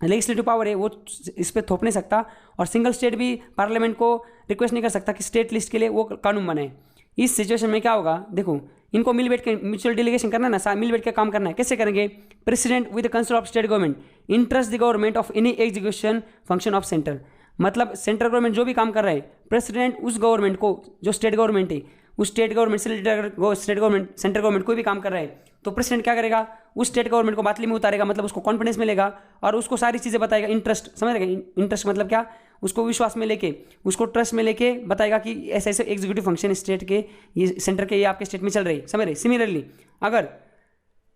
लेजिस्लेटिव पावर है वो इस पर थोप नहीं सकता और सिंगल स्टेट भी पार्लियामेंट को रिक्वेस्ट नहीं कर सकता कि स्टेट लिस्ट के लिए वो कानून बनाए। इस सिचुएशन में क्या होगा, देखो इनको मिल बैठ के म्यूचुअल डेलीगेशन करना है ना, मिल बैठ के काम करना है। कैसे करेंगे? President with the consult of state government interest the government of any execution function of centre, मतलब सेंट्रल गवर्नमेंट जो भी काम कर रहा है प्रेसिडेंट उस गवर्नमेंट को जो स्टेट गवर्नमेंट है उस स्टेट गवर्नमेंट से related state government central government कोई भी काम कर रहा है तो प्रेसिडेंट क्या करेगा, उस स्टेट गवर्नमेंट को बातली में उतारेगा, मतलब उसको कॉन्फिडेंस मिलेगा और उसको सारी चीज़ें बताएगा। इंटरेस्ट समझ रहे, इंटरेस्ट मतलब क्या, उसको विश्वास में लेके, उसको ट्रस्ट में लेके बताएगा कि ऐसे ऐसे एग्जीक्यूटिव फंक्शन स्टेट के, ये सेंटर के, ये आपके स्टेट में चल रहे, समझ रहे। सिमिलरली अगर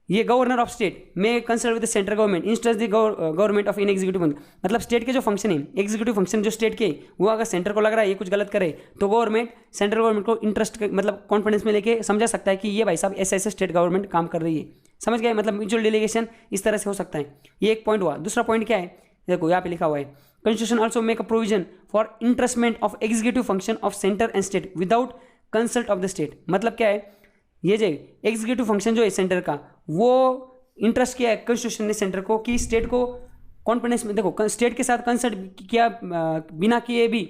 ये गवर्नर ऑफ स्टेट में consult with the central government instruct the government of in executive, मतलब स्टेट के जो फंक्शन है, एग्जीक्यूटिव फंक्शन जो स्टेट के, वो अगर सेंटर को लग रहा है ये कुछ गलत करे, तो गवर्नमेंट सेंट्रल गवर्नमेंट को इंटरेस्ट मतलब कॉन्फिडेंस में लेके समझा सकता है कि ये भाई साहब ऐसे ऐसे स्टेट गवर्नमेंट काम कर रही है, समझ गए। मतलब म्यूचुअल डेलीगेशन इस तरह से हो सकता है। ये एक पॉइंट हुआ। दूसरा पॉइंट क्या है, देखो यहाँ पे लिखा हुआ है, constitution also make a provision for entrustment of executive function of centre and state without consult of the state. मतलब क्या है, ये जो एग्जीक्यूटिव फंक्शन जो है सेंटर का, वो इंटरेस्ट किया है कॉन्स्टिट्यूशन ने सेंटर को कि स्टेट को कॉन्फिडेंस में, देखो स्टेट के साथ कंसल्ट किया बिना किए भी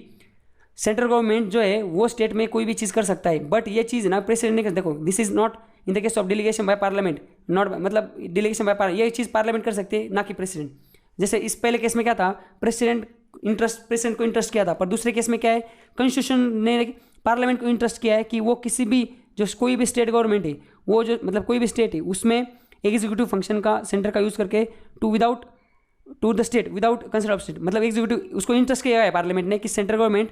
सेंट्रल गवर्नमेंट जो है वो स्टेट में कोई भी चीज़ कर सकता है। बट ये चीज़ ना प्रेसिडेंट ने, देखो this is not in the case of delegation by parliament, not मतलब डेलीगेशन बाय पार्लियामेंट, ये चीज़ पार्लियामेंट कर सकती है, ना कि प्रेसिडेंट। जैसे इस पहले केस में क्या था, प्रेसिडेंट को इंटरेस्ट किया था, पर दूसरे केस में क्या है, कॉन्स्टिट्यूशन ने पार्लियामेंट को इंटरेस्ट किया है कि वो किसी भी जो कोई भी स्टेट गवर्नमेंट है, वो जो मतलब कोई भी स्टेट है उसमें एग्जीक्यूटिव फंक्शन का सेंटर का यूज़ करके to the state without consult of state, मतलब एग्जीक्यूटिव उसको इंटरेस्ट किया है पार्लियामेंट ने कि सेंट्रल गवर्नमेंट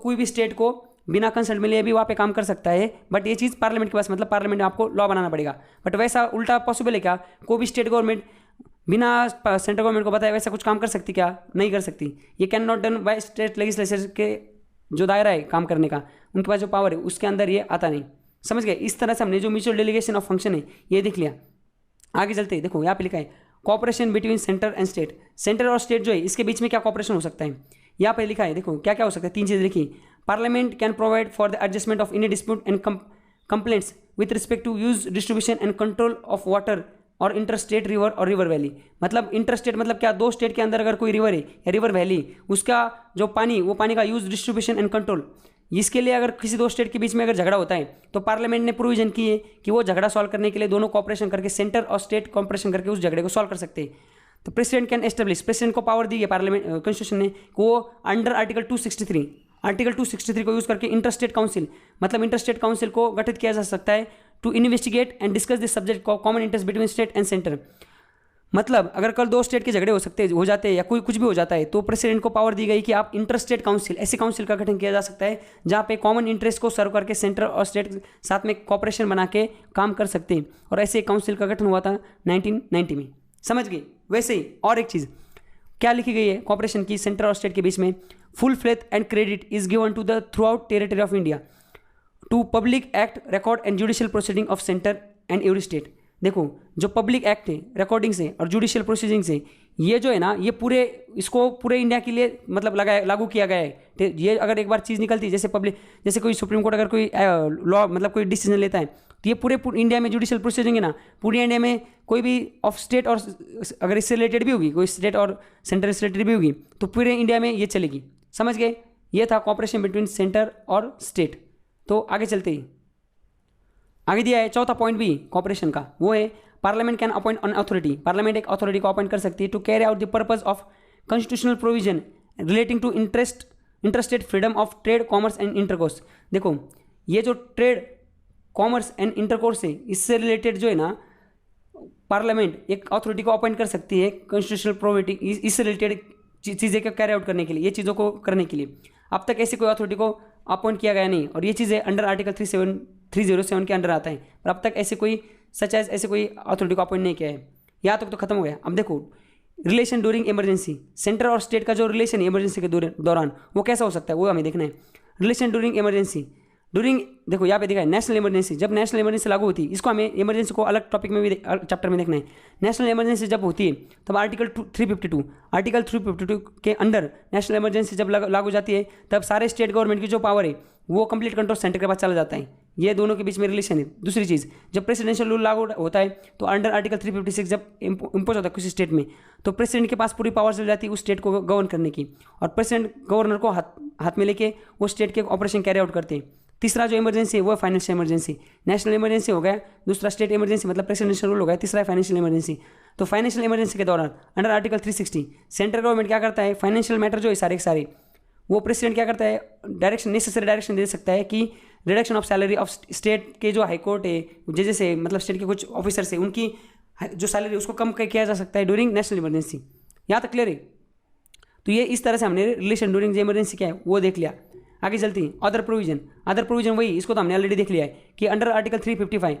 कोई भी स्टेट को बिना कंसल्ट मिले भी वहाँ पे काम कर सकता है। बट ये चीज़ पार्लियामेंट के पास, मतलब पार्लियामेंट में आपको लॉ बनाना पड़ेगा। बट वैसा उल्टा पॉसिबल है क्या, कोई भी स्टेट गवर्नमेंट बिना सेंट्रल गवर्नमेंट को बताए वैसा कुछ काम कर सकती क्या, नहीं कर सकती। ये can not done by state legislature के जो दायरा है काम करने का, उनके पास जो पावर है उसके अंदर ये आता नहीं, समझ गए। इस तरह से हमने जो म्यूचुअल डेलीगेशन ऑफ फंक्शन है ये देख लिया। आगे चलते हैं, देखो यहाँ पे लिखा है cooperation between centre and state. Centre और स्टेट जो है इसके बीच में क्या कॉपरेशन हो सकता है, यहाँ पे लिखा है, देखो क्या क्या हो सकता है, 3 चीज़ें लिखी। Parliament can provide for the adjustment of any dispute and complaints with respect to use distribution and control of water और इंटर स्टेट रिवर और रिवर वैली। मतलब इंटर स्टेट मतलब क्या, 2 स्टेट के अंदर अगर कोई रिवर है या रिवर वैली, उसका जो पानी, वो पानी का यूज डिस्ट्रीब्यूशन एंड कंट्रोल, इसके लिए अगर किसी 2 स्टेट के बीच में अगर झगड़ा होता है तो पार्लियामेंट ने प्रोविजन की है कि वो झगड़ा सॉल्व करने के लिए दोनों कॉपरेशन करके, सेंटर और स्टेट कॉपरेशन करके उस झगड़े को सॉल्व कर सकते हैं। तो प्रेसिडेंट कैन एस्टेब्लिश, प्रेसिडेंट को पावर दी है पार्लियामेंट कॉन्स्टिट्यूशन ने, वो अंडर आर्टिकल 263 को यूज करके इंटर स्टेट काउंसिल, मतलब इंटर स्टेट काउंसिल को गठित किया जा सकता है to investigate and discuss this subject common interest between state and centre. मतलब अगर कल 2 स्टेट के झगड़े हो जाते हैं या कोई कुछ भी हो जाता है तो प्रेसिडेंट को पावर दी गई कि आप इंटर स्टेट काउंसिल, ऐसे काउंसिल का गठन किया जा सकता है जहाँ पे कॉमन इंटरेस्ट को सर्व करके सेंटर और स्टेट साथ में कॉपरेशन बना के काम कर सकते हैं। और ऐसे काउंसिल का गठन हुआ था 1990 में, समझ गए। वैसे ही और एक चीज़ क्या लिखी गई है कॉपरेशन की सेंटर और स्टेट के बीच में, full faith and credit is given to the throughout territory of India to public act record and judicial proceeding of centre and every state. देखो जो पब्लिक एक्ट है, रिकॉर्डिंग्स है और जुडिशियल प्रोसीडिंग्स है, ये जो है ना, ये इसको पूरे इंडिया के लिए मतलब लागू किया गया है। ये अगर एक बार चीज़ निकलती है, जैसे कोई सुप्रीम कोर्ट अगर कोई लॉ मतलब कोई डिसीजन लेता है, तो ये पूरे इंडिया में जुडिशियल प्रोसीडिंग है ना, पूरे इंडिया में कोई भी ऑफ स्टेट और अगर इससे रिलेटेड भी होगी, कोई स्टेट और सेंटर से रिलेटेड भी होगी, तो पूरे इंडिया में ये चलेगी, समझ गए। ये था कॉपरेशन बिटवीन सेंटर और स्टेट। तो आगे चलते ही आगे दिया है चौथा पॉइंट भी कॉपरेशन का, वो है parliament can appoint an authority. Parliament एक अथॉरिटी को अपॉइंट कर सकती है to carry out the purpose of constitutional provision relating to interstate freedom of trade, commerce and intercourse. देखो ये जो ट्रेड, कॉमर्स एंड इंटरकोर्स है, इससे रिलेटेड जो है ना, पार्लियामेंट एक अथॉरिटी को अपॉइंट कर सकती है कॉन्स्टिट्यूशनल प्रोविटी इससे रिलेटेड चीज़ें को कैरी आउट करने के लिए, ये चीज़ों को करने के लिए। अब तक ऐसी कोई अथॉरिटी को अपॉइंट किया गया नहीं, और ये चीज़ें अंडर आर्टिकल 307 के अंडर आता है, पर अब तक ऐसे कोई ऐसे कोई अथॉरिटी को अपॉइंट नहीं किया है। यहाँ तक तो खत्म हो गया। अब देखो रिलेशन ड्यूरिंग इमरजेंसी, सेंटर और स्टेट का जो रिलेशन है इमरजेंसी के दौरान वो कैसा हो सकता है, वो हमें देखना है। रिलेशन ड्यूरिंग इमरजेंसी, देखो यहाँ पे देखा है नेशनल इमरजेंसी, जब नेशनल इमरजेंसी लागू होती है, इसको हमें इमरजेंसी को अलग टॉपिक में भी चैप्टर में देखना है। नेशनल इमरजेंसी जब होती है तब आर्टिकल 352 के अंडर नेशनल इमरजेंसी जब लागू जाती है, तब सारे स्टेट गवर्नमेंट की जो पावर है वो कंप्लीट कंट्रोल सेंटर के पास चला जाता है। ये दोनों के बीच में रिलेशन है। दूसरी चीज़, जब प्रेसिडेंशियल रूल लागू होता है तो अंडर आर्टिकल 356 जब इम्पोज होता है किसी स्टेट में, तो प्रेसिडेंट के पास पूरी पावर चल जाती है उस स्टेट को गवर्न करने की, और प्रेसिडेंट गवर्नर को हाथ में लेके वो स्टेट के ऑपरेशन कैरी आउट करते हैं। तीसरा जो इमरजेंसी है वो है फाइनेंशियल इमरजेंसी। नेशनल इमरजेंसी हो गया, दूसरा स्टेट इमरजेंसी मतलब प्रेसिडेंशियल रूल हो गया, तीसरा है फाइनेंशियल इमरजेंसी। तो फाइनेंशियल इमरजेंसी के दौरान अंडर आर्टिकल 360 सेंट्रल गवर्नमेंट क्या करता है, फाइनेंशियल मैटर जो है सारे वो प्रेसिडेंट क्या करता है, डायरेक्शन, नेसेसरी डायरेक्शन दे सकता है कि reduction of salary of state के जो हाई कोर्ट है, जैसे मतलब स्टेट के कुछ ऑफिसर्स है, उनकी जो सैलरी उसको कम किया जा सकता है ड्यूरिंग नेशनल इमरजेंसी। यहाँ तक क्लियर है। तो ये इस तरह से हमने रिलेशन ड्यूरिंग इमरजेंसी क्या है वो देख लिया। आगे चलती है अदर प्रोविजन। अदर प्रोविजन वही, इसको तो हमने ऑलरेडी देख लिया है कि अंडर आर्टिकल 355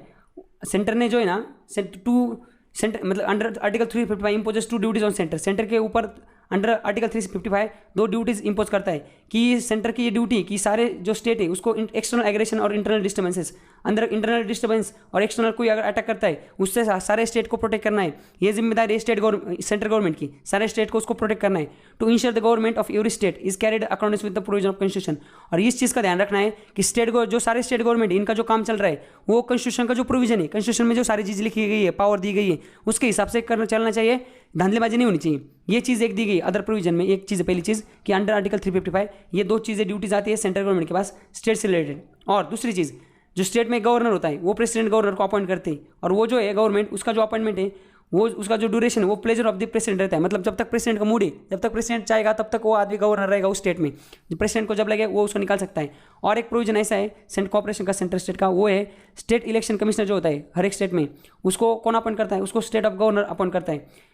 सेंटर ने जो है ना सेंटर मतलब under article 355 imposes 2 duties on centre. Centre के ऊपर अंडर आर्टिकल 355 2 ड्यूटीज इंपोज करता है कि सेंटर की ये ड्यूटी कि सारे जो स्टेट है उसको एक्सटर्नल एग्रेशन और इंटरनल डिस्टर्बेंसेस, अंदर इंटरनल डिस्टर्बेंस और एक्सटर्नल कोई अगर अटैक करता है उससे सारे स्टेट को प्रोटेक्ट करना है। ये जिम्मेदारी सेंट्रल गवर्नमेंट की, सारे स्टेट को उसको प्रोटेक्ट करना है। To ensure the government of every state is carried according with the provision of constitution. और इस चीज़ का ध्यान रखना है कि जो सारे स्टेट गवर्नमेंट इनका जो काम चल रहा है वो कॉन्स्टिट्यूशन का जो प्रोविजन है, कॉन्स्टिट्यूशन में जो सारी चीज़ लिखी गई है, पावर दी गई है, उसके हिसाब से चलना चाहिए, धांधलेबाजी नहीं होनी चाहिए। ये चीज़ एक दी गई अदर प्रोविजन में। एक चीज़ पहली चीज़ कि अंडर आर्टिकल 355 ये 2 चीज़ें ड्यूटीज आती है सेंट्रल गवर्नमेंट के पास स्टेट से रिलेटेड। और दूसरी चीज़, जो स्टेट में गवर्नर होता है वो प्रेसिडेंट गवर्नर को अपॉइंट करते हैं, और वो जो है गवर्नमेंट उसका जो अपॉइंटमेंट है वो उसका जो ड्यूरेशन है वो प्लेजर ऑफ द प्रेसिडेंट रहता है। मतलब जब तक प्रेसिडेंट का मूड है, जब तक प्रेसिडेंट चाहेगा तब तक वो आदमी गवर्नर रहेगा उस स्टेट में। प्रेसिडेंट को जब लगे वो उसको निकाल सकता है। और एक प्रोविजन ऐसा है सेंट कॉर्पोरेशन का, सेंट्रल स्टेट का, वो है स्टेट इलेक्शन कमिश्नर जो होता है हर एक स्टेट में, उसको कौन अपॉइंट करता है, उसको स्टेट ऑफ गवर्नर अपॉइंट करता है।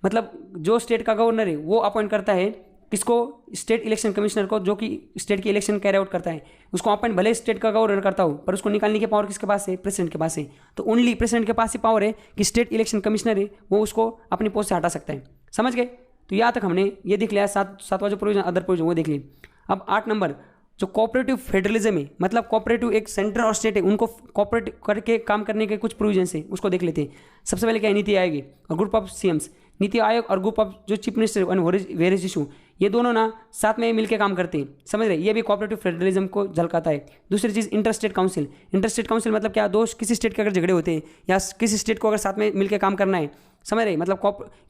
मतलब जो स्टेट का गवर्नर है वो अपॉइंट करता है किसको, स्टेट इलेक्शन कमिश्नर को, जो कि स्टेट की इलेक्शन कैरी आउट करता है। उसको अपॉइंट भले स्टेट का गवर्नर करता हो पर उसको निकालने की पावर किसके पास है, प्रेसिडेंट के पास है। तो ओनली प्रेसिडेंट के पास ही पावर है कि स्टेट इलेक्शन कमिश्नर है वो उसको अपनी पोस्ट से हटा सकता है। समझ गए। तो यहाँ तक हमने ये देख लिया, सातवां जो प्रोविजन अदर प्रोविजन वो देख ली। अब 8 नंबर जो कोऑपरेटिव फेडरलिज्म है, मतलब कोऑपरेटिव एक सेंटर और स्टेट है उनको कोऑपरेट करके काम करने के कुछ प्रोविजन है उसको देख लेते हैं। सबसे पहले क्या है, नीति आयोग और group of CM's. NITI Aayog और ग्रुप ऑफ जो चीफ मिनिस्टर वेरियस इशू, ये दोनों ना साथ में मिलकर काम करते हैं। समझ रहे, ये भी कोऑपरेटिव फेडरलिज्म को झलकाता है। दूसरी चीज़ इंटरस्टेट काउंसिल। इंटरस्टेट काउंसिल मतलब क्या, किसी स्टेट के अगर झगड़े होते हैं या किसी स्टेट को अगर साथ में मिलकर काम करना है, समझ रहे, मतलब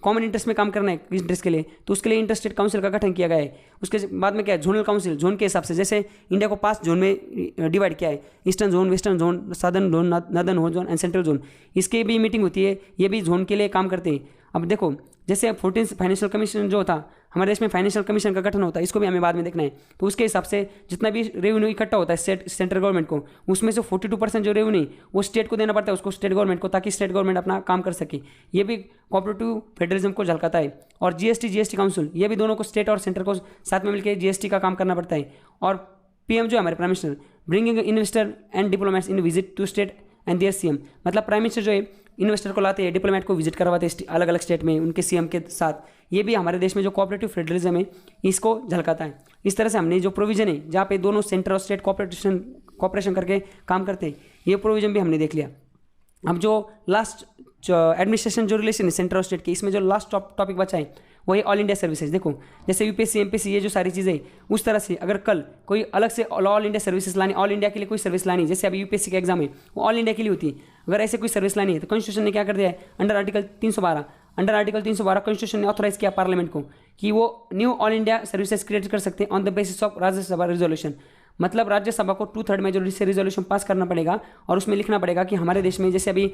कॉमन इंटरेस्ट में काम करना है इंटरेस्ट के लिए, तो उसके लिए इंटरस्टेट काउंसिल का गठन किया गया है। उसके बाद में क्या है, जोनल काउंसिल, जोन के हिसाब से, जैसे इंडिया को 5 जोन में डिवाइड किया है, eastern zone, western zone, southern zone, northern zone and central zone. इसके भी मीटिंग होती है, ये भी जोन के लिए काम करते हैं। अब देखो जैसे 14 फाइनेंशियल कमीशन जो होता हमारे देश में, फाइनेंशियल कमीशन का गठन होता है, इसको भी हमें बाद में देखना है। तो उसके हिसाब से जितना भी रेवेन्यू इकट्ठा होता है सेंट्रल गवर्नमेंट को, उसमें से 42% जो रेवेन्यू वो स्टेट को देना पड़ता है, उसको स्टेट गवर्नमेंट को, ताकि स्टेट गवर्नमेंट अपना काम कर सके। ये भी कोऑपरेटिव फेडरलिज्म को झलकाता है। और जीएसटी काउंसिल, ये भी दोनों को, स्टेट और सेंटर को साथ में मिलकर जीएसटी का काम करना पड़ता है। और पीएम जो है हमारे prime minister, bringing investor and diplomats in visit to state and their CM. मतलब प्राइम मिनिस्टर जो है इन्वेस्टर को लाते हैं, डिप्लोमेट को विजिट करवाते हैं अलग अलग स्टेट में उनके सीएम के साथ। ये भी हमारे देश में जो कोऑपरेटिव फेडरलिज्म है इसको झलकाता है। इस तरह से हमने जो प्रोविजन है जहाँ पे दोनों सेंटर और स्टेट कोऑपरेशन करके काम करते हैं, ये प्रोविजन भी हमने देख लिया। अब जो लास्ट एडमिनिस्ट्रेशन जो रिलेशन है सेंटर और स्टेट के, इसमें जो लास्ट टॉपिक बचा है वो है ऑल इंडिया सर्विसेज। देखो जैसे यूपीएससी एमपीएससी ये जो सारी चीज़ें उस तरह से अगर कल कोई अलग से ऑल इंडिया सर्विसेज लानी, ऑल इंडिया के लिए कोई सर्विस लानी, जैसे अभी यूपीएससी का एग्जाम है वो ऑल इंडिया के लिए होती है, अगर ऐसे कोई सर्विस लानी है तो कॉन्स्टिट्यूशन ने क्या कर दिया है, अंडर आर्टिकल 312 कॉन्स्टिट्यूशन ने ऑथोराइज किया पार्लियामेंट को कि वो knew all India services create कर सकते हैं on the basis of Rajya Sabha resolution. मतलब राज्यसभा को 2/3 मेजोरिटी से रिजोल्यूशन पास करना पड़ेगा और उसमें लिखना पड़ेगा कि हमारे देश में जैसे अभी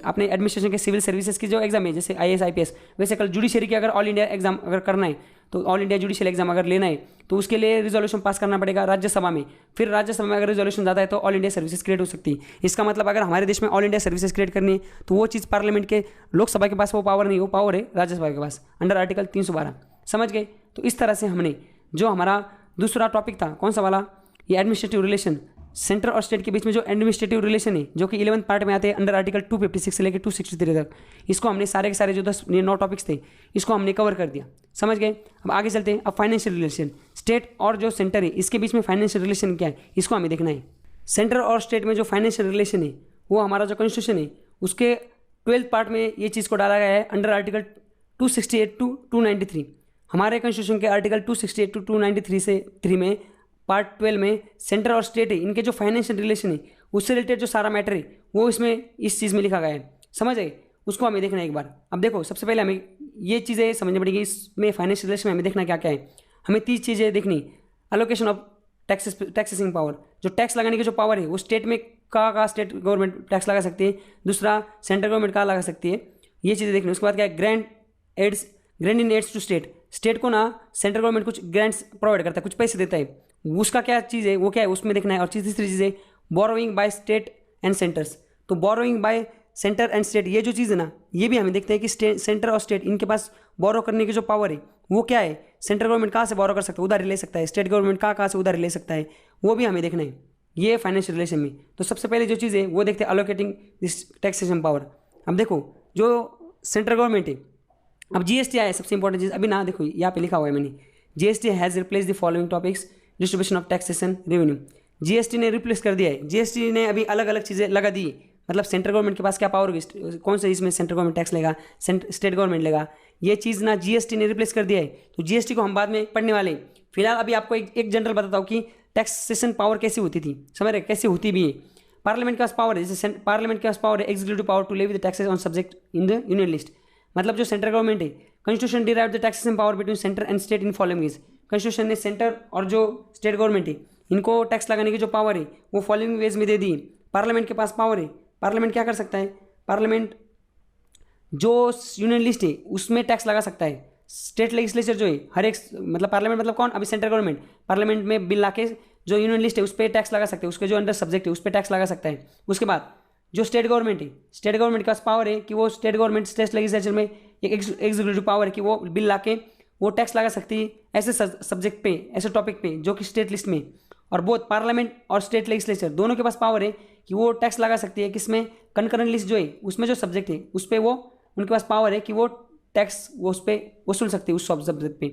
अपने एडमिनिस्ट्रेशन के सिविल सर्विसेज की जो एग्जाम है जैसे आईएएस आईपीएस, वैसे कल जुडिशरी की अगर ऑल इंडिया एग्जाम अगर करना है तो ऑल इंडिया जुडिशियल एग्जाम अगर लेना है तो उसके लिए रिजोल्यूशन पास करना पड़ेगा राज्यसभा में। फिर राज्यसभा में अगर रिजोल्यूशन जाता है तो ऑल इंडिया सर्विसेज क्रिएट हो सकती है। इसका मतलब अगर हमारे देश में ऑल इंडिया सर्विसेज क्रिएट करनी है तो वो चीज़ पार्लियामेंट के, लोकसभा के पास वो पावर नहीं, वो पावर है राज्यसभा के पास अंडर आर्टिकल 312। समझ गए। तो इस तरह से हमने जो हमारा दूसरा टॉपिक था कौन सा वाला, ये एडमिनिस्ट्रेटिव रिलेशन, सेंटर और स्टेट के बीच में जो एडमिनिस्ट्रेटिव रिलेशन है जो कि 11th पार्ट में आते हैं अंडर आर्टिकल 256 से लेकर 263 तक, इसको हमने सारे के सारे जो 9 टॉपिक्स थे इसको हमने कवर कर दिया। समझ गए। अब आगे चलते हैं। अब फाइनेंशियल रिलेशन, स्टेट और जो सेंटर है इसके बीच में फाइनेंशियल रिलेशन क्या है इसको हमें देखना है। सेंटर और स्टेट में जो फाइनेंशियल रिलेशन है वो हमारा जो कॉन्स्टिट्यूशन है उसके 12th पार्ट में ये चीज़ को डाला गया है अंडर आर्टिकल 268 to 293। हमारे कॉन्स्टिट्यूशन के आर्टिकल 268 to 293 से 3 में पार्ट 12 में सेंटर और स्टेट है इनके जो फाइनेंशियल रिलेशन है उससे रिलेटेड जो सारा मैटर है वो इसमें इस चीज़ में लिखा गया है। समझ गए। उसको हमें देखना है एक बार। अब देखो सबसे पहले हमें ये चीज़ें समझनी पड़ेगी, इसमें फाइनेंशियल रिलेशन में हमें देखना क्या क्या है। हमें 3 चीज़ें देखनी। एलोकेशन ऑफ टैक्सेसिंग पावर, जो टैक्स लगाने की जो पावर है वो स्टेट में का स्टेट गवर्नमेंट टैक्स लगा सकती है, दूसरा सेंट्रल गवर्नमेंट का लगा सकती है, ये चीज़ें देखनी। उसके बाद क्या है, grand in aids to state, state को ना सेंट्रल गवर्नमेंट कुछ ग्रांट्स प्रोवाइड करता है, कुछ पैसे देता है, उसका क्या चीज़ है, वो क्या है उसमें देखना है। और तीसरी चीज़ है borrowing by state and centres. तो borrowing by centre and state ये जो चीज़ है ना, ये भी हमें देखते हैं कि सेंटर और स्टेट इनके पास बोरो करने की जो पावर है वो क्या है। सेंट्रल गवर्नमेंट कहाँ से बोरो कर सकता है, उधारी ले सकता है, स्टेट गवर्नमेंट कहाँ से उधारी ले सकता है, वो भी हमें देखना है ये फाइनेंशियल रिलेशन में। तो सबसे पहले जो चीज़ है वो देखते हैं अलोकेटिंग दिस टैक्सेशन पावर। अब देखो जो सेंट्रल गवर्नमेंट है, अब जीएसटी आया सबसे इंपॉर्टेंट चीज़। अभी ना देखो यहाँ पे लिखा हुआ है मैंने, GST has replace the following topics distribution of taxation revenue. GST ने रिप्लेस कर दिया है, जीएसटी ने अभी अलग अलग चीज़ें लगा दी। मतलब सेंट्रल गवर्नमेंट के पास क्या पावर होगी, कौन से इसमें सेंट्रल गवर्नमेंट टैक्स लेगा, स्टेट गवर्नमेंट लेगा, ये चीज़ ना जीएसटी ने रिप्लेस कर दिया है। तो जीएसटी को हम बाद में पढ़ने वाले हैं। फिलहाल अभी आपको एक जनरल बताता हूँ कि टैक्सेशन पावर कैसी होती थी, समझ रहे कैसे होती भी है। पार्लियामेंट के पास पावर है, जैसे पार्लियामेंट के पास पावर है executive power to levy the taxes on subject in the union list. मतलब जो सेंट्रल गवर्नमेंट है, constitution derive the taxation power between centre and state in following ways. Constitution ने सेंटर और जो स्टेट गवर्नमेंट है इनको टैक्स लगाने की जो पावर है वो फॉलोइंग वेज में दे दी। पार्लियामेंट के पास पावर है, पार्लियामेंट क्या कर सकता है, पार्लियामेंट जो यूनियन लिस्ट है उसमें टैक्स लगा सकता है। स्टेट लेजिस्लेचर जो है हर एक, मतलब पार्लियामेंट मतलब कौन, अभी सेंट्रल गवर्नमेंट पार्लियामेंट में बिल लाके जो यूनियन लिस्ट है उस पर टैक्स लगा सकते हैं, उसके जो अंडर सब्जेक्ट है उस पर टैक्स लगा सकता है। उसके बाद जो स्टेट गवर्नमेंट है, स्टेट गवर्नमेंट के पास पावर है कि वो स्टेट गवर्नमेंट स्टेट लेजिस्लेचर में एक एग्जीक्यूटिव पावर है कि वो बिल लाके वो टैक्स लगा सकती है ऐसे सब्जेक्ट पे, ऐसे टॉपिक पे जो कि स्टेट लिस्ट में। और बोथ पार्लियामेंट और स्टेट लेजिस्लेचर दोनों के पास पावर है कि वो टैक्स लगा सकती है किसमें, कंकरेंट लिस्ट जो है उसमें जो सब्जेक्ट है उस पर वो उनके पास पावर है कि वो टैक्स वो उस पर वसूल सकते हैं उस सब्जेक्ट पे।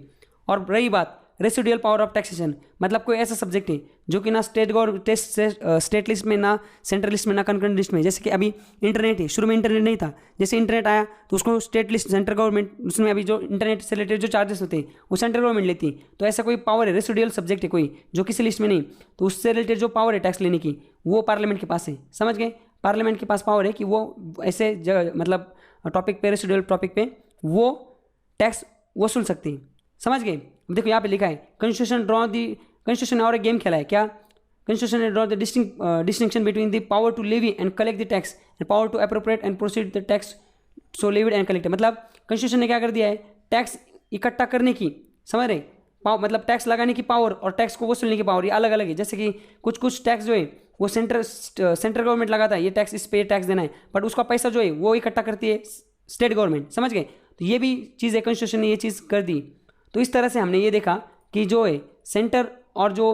और रही बात रेसिडुअल पावर ऑफ टैक्सेशन, मतलब कोई ऐसा सब्जेक्ट है जो कि ना स्टेट लिस्ट में ना सेंट्रल लिस्ट में ना कंकरेंट लिस्ट में। जैसे कि अभी इंटरनेट है, शुरू में इंटरनेट नहीं था, जैसे इंटरनेट आया तो उसको स्टेट लिस्ट सेंट्रल गवर्नमेंट, उसमें अभी जो इंटरनेट से रिलेटेड जो चार्जेस होते हैं वो सेंट्रल गवर्नमेंट लेती है। तो ऐसा कोई पावर है, रेसिडुअल सब्जेक्ट है कोई जो किसी लिस्ट में नहीं, तो उससे रिलेटेड जो पावर है टैक्स लेने की वो पार्लियामेंट के पास है। समझ गए, पार्लियामेंट के पास पावर है कि वो ऐसे जगह मतलब टॉपिक पे, रेसिडुअल टॉपिक पे वो टैक्स वसूल सकती है। समझ गए। देखो यहाँ पे लिखा है कॉन्स्टिट्यूशन ने और एक गेम खेला है क्या, कॉन्स्टिट्यूशन ने draw the distinction between the power to levy and collect the tax and power to appropriate and proceed the tax so levied and collected. मतलब कॉन्स्टिट्यूशन ने क्या कर दिया है, टैक्स इकट्ठा करने की, समझ रहे, मतलब टैक्स लगाने की पावर और टैक्स को वसूलने की पावर ये अलग अलग है। जैसे कि कुछ टैक्स जो है वो सेंट्रल गवर्नमेंट लगाता है, ये टैक्स इस पे टैक्स देना है, बट उसका पैसा जो है वो इकट्ठा करती है स्टेट गवर्नमेंट। समझ गए, तो ये भी चीज़ है, कॉन्स्टिट्यूशन ने ये चीज़ कर दी। तो इस तरह से हमने ये देखा कि जो है सेंटर और जो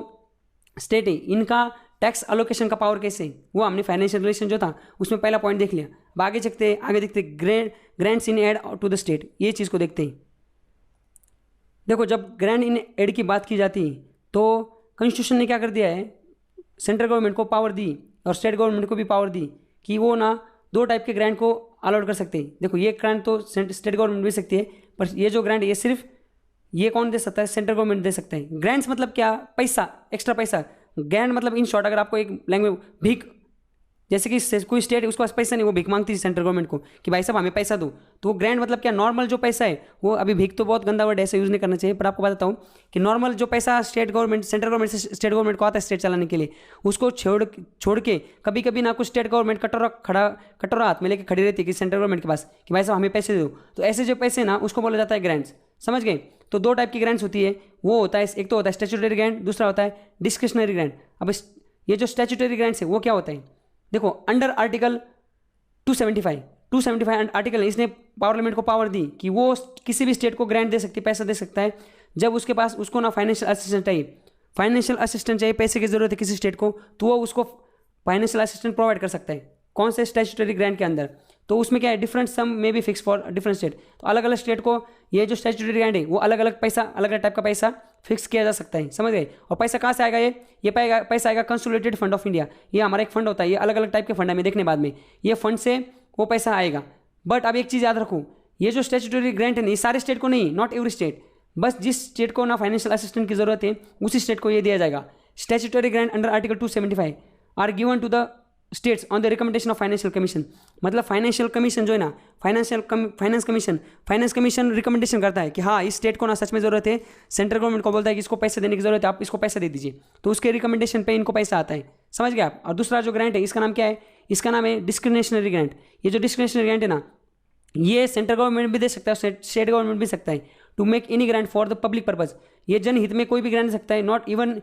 स्टेट है इनका टैक्स अलोकेशन का पावर कैसे, वो हमने फाइनेंशियल रिलेशन जो था उसमें पहला पॉइंट देख लिया। अब आगे देखते grants in aid to the state, ये चीज़ को देखते हैं। देखो जब ग्रांट इन एड की बात की जाती है तो कॉन्स्टिट्यूशन ने क्या कर दिया है, सेंट्रल गवर्नमेंट को पावर दी और स्टेट गवर्नमेंट को भी पावर दी कि वो ना दो टाइप के ग्रांट को अलाउड कर सकते हैं। देखो ये ग्रांट तो स्टेट गवर्नमेंट दे सकती है, पर ये जो ग्रांट ये सिर्फ ये कौन दे सकता है, सेंट्रल गवर्नमेंट दे सकता है। ग्रांट्स मतलब क्या, पैसा, एक्स्ट्रा पैसा। ग्रांट मतलब इन शॉर्ट अगर आपको एक लैंग्वेज भीख, जैसे कि कोई स्टेट है उसके पास पैसा नहीं, वो भीख मांगती है सेंट्रल गवर्नमेंट को कि भाई साहब हमें पैसा दो, तो वो ग्रांट मतलब क्या, नॉर्मल जो पैसा है वो, अभी भीख तो बहुत गंदा वर्ड ऐसे यूज़ नहीं करना चाहिए, पर आपको बताता हूँ कि नॉर्मल जो पैसा सेंट्रल गवर्नमेंट से स्टेट गवर्नमेंट को आता है स्टेट चलाने के लिए, उसको छोड़ के कभी कभी ना कुछ स्टेट गवर्नमेंट कटोरा हाथ में लेके खड़ी रहती है कि सेंट्रल गवर्नमेंट के पास कि भाई साहब हमें पैसे दो। तो ऐसे जो पैसे ना उसको बोला जाता है ग्रांट्स। समझ गए। तो दो टाइप की ग्रांट्स होती है, वो होता है एक तो होता है स्टैट्यूटरी ग्रांट, दूसरा होता है डिस्क्रिशनरी ग्रांट। अब ये जो स्टैट्यूटरी ग्रांट्स है वो क्या होता है, देखो अंडर आर्टिकल 275 आर्टिकल है, इसने पार्लियामेंट को पावर दी कि वो किसी भी स्टेट को ग्रांट दे सकती है, पैसा दे सकता है जब उसके पास उसको ना फाइनेंशियल असिस्टेंट चाहिए, पैसे की जरूरत है किसी स्टेट को, तो वो उसको फाइनेंशियल असिस्टेंट प्रोवाइड कर सकता है। कौन से स्टैट्यूटरी ग्रांट के अंदर, तो उसमें क्या है, डिफरेंट सम में भी फिक्स फॉर डिफरेंट स्टेट। तो अलग अलग स्टेट को ये जो स्टैट्यूटरी ग्रांट है वो अलग अलग पैसा, अलग अलग टाइप का पैसा फिक्स किया जा सकता है। समझ गए। और पैसा कहाँ से आएगा, ये पैसा आएगा कंसोलिडेटेड फंड ऑफ इंडिया। ये हमारा एक फंड होता है, ये अलग अलग टाइप के फंड है, हमें देखने बाद में ये फंड से वो पैसा आएगा। बट अब एक चीज़ याद रखो, ये जो स्टैट्यूटरी ग्रांट है ये सारे स्टेट को नहीं, नॉट एवरी स्टेट, बस जिस स्टेट को ना फाइनेंशियल असिस्टेंट की जरूरत है उसी स्टेट को ये दिया जाएगा। Statutory grant under article 275 are given to the states on the recommendation of financial commission. मतलब फाइनेंशियल कमीशन जो है ना, फाइनेंस कमीशन रिकमेंडेशन करता है कि हाँ इस स्टेट को ना सच में जरूरत है, सेंट्रल गवर्नमेंट को बोलता है कि इसको पैसे देने की जरूरत है, आप इसको पैसा दे दीजिए, तो उसके रिकमेंडेशन पे इनको पैसा आता है। समझ गए आप। और दूसरा जो ग्रांट है इसका नाम क्या है, इसका नाम है डिस्क्रिशनरी ग्रांट। ये जो डिस्क्रिशनरी ग्रांट है ना, ये सेंट्रल गवर्नमेंट भी दे सकता है, स्टेट गवर्नमेंट भी सकता है। To make any grant for the public purpose. ये जनहित में कोई भी ग्रांट सकता है, not even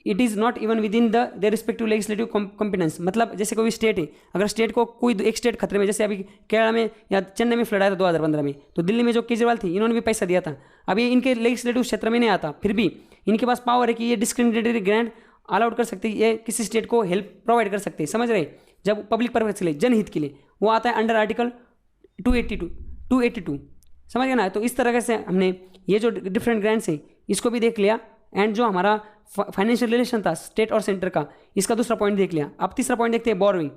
it is not even within the respective legislative competence. मतलब जैसे कोई स्टेट है, अगर स्टेट को कोई एक स्टेट खतरे में, जैसे अभी केरला में या चेन्नई में फ्लड आया था 2015 में, तो दिल्ली में जो केजरीवाल थी इन्होंने भी पैसा दिया था। अब ये इनके लेजिस्लेटिव क्षेत्र में नहीं आता, फिर भी इनके पास पावर है कि ये डिस्क्रिमिनेटरी ग्रांट अलाउड कर सकते हैं, ये किसी स्टेट को हेल्प प्रोवाइड कर सकते हैं। समझ रहे, जब पब्लिक पर्पज के लिए, जनहित के लिए, वो आता है अंडर आर्टिकल 282। समझ गए ना। तो इस तरह से हमने ये जो डिफरेंट ग्रांट्स हैं इसको भी देख लिया, एंड जो हमारा फाइनेंशियल रिलेशन था स्टेट और सेंटर का, इसका दूसरा पॉइंट देख लिया। अब तीसरा पॉइंट देखते हैं, बोरोइंग।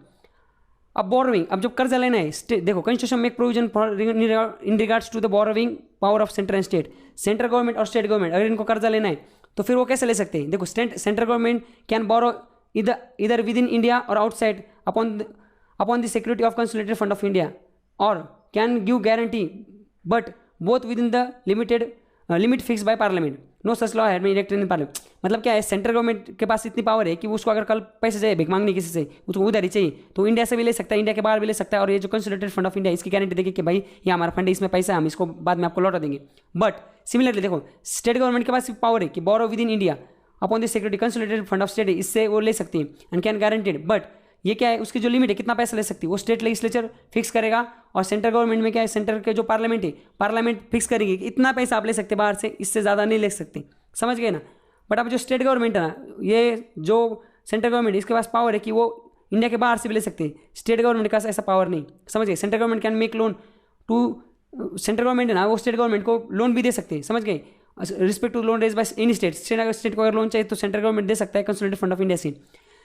अब जब कर्जा लेना है, देखो कॉन्स्टिट्यूशन में एक provision for in regards to the borrowing power of centre and state. Central government और स्टेट गवर्नमेंट अगर इनको कर्जा लेना है तो फिर वो कैसे ले सकते हैं। देखो central government can borrow either within India और outside upon the security of consolidated fund of India, और can give guarantee but both within the limit fix by parliament. No such law had been enacted in parliament. मतलब क्या है, सेंट्रल गवर्नमेंट के पास इतनी पावर है कि उसको अगर कल पैसे चाहिए, भिख मांगनी किसी से, उसको उधर ही चाहिए, तो इंडिया से भी ले सकता है, इंडिया के बाहर भी ले सकता है, और ये जो कंसोलिडेटेड फंड ऑफ इंडिया इसकी गारंटी देगी कि भाई ये हमारा फंड है, इसमें पैसा है, हम इसको बाद में आपको लौटा देंगे। बट सिमिलरली देखो स्टेट गवर्नमेंट के पास पावर है कि borrow within India upon the security consolidated fund of state, इससे वो ले सकती है एंड कैन गारंटेड। बट ये क्या है, उसकी जो लिमिट है कितना पैसा ले सकती है वो स्टेट लेजिस्लेचर फिक्स करेगा, और सेंट्रल गवर्नमेंट में क्या है, सेंटर के जो पार्लियामेंट है, पार्लियामेंट फिक्स करेगी कि इतना पैसा आप ले सकते बाहर से, इससे ज़्यादा नहीं ले सकते। समझ गए ना। बट अब जो स्टेट गवर्नमेंट है ना, ये जो सेंट्रल गवर्नमेंट इसके पास पावर है कि वो इंडिया के बाहर से भी ले सकते हैं, स्टेट गवर्नमेंट के पास ऐसा पावर नहीं। समझ गए। Central government can make loan to, central government है ना वो स्टेट गवर्नमेंट को लोन भी दे सकते हैं। समझ गए। Respect to loan raise by any state को अगर लोन चाहिए तो सेंट्रल गवर्नमेंट दे सकता है कंसोलिडेटेड फंड ऑफ इंडिया से।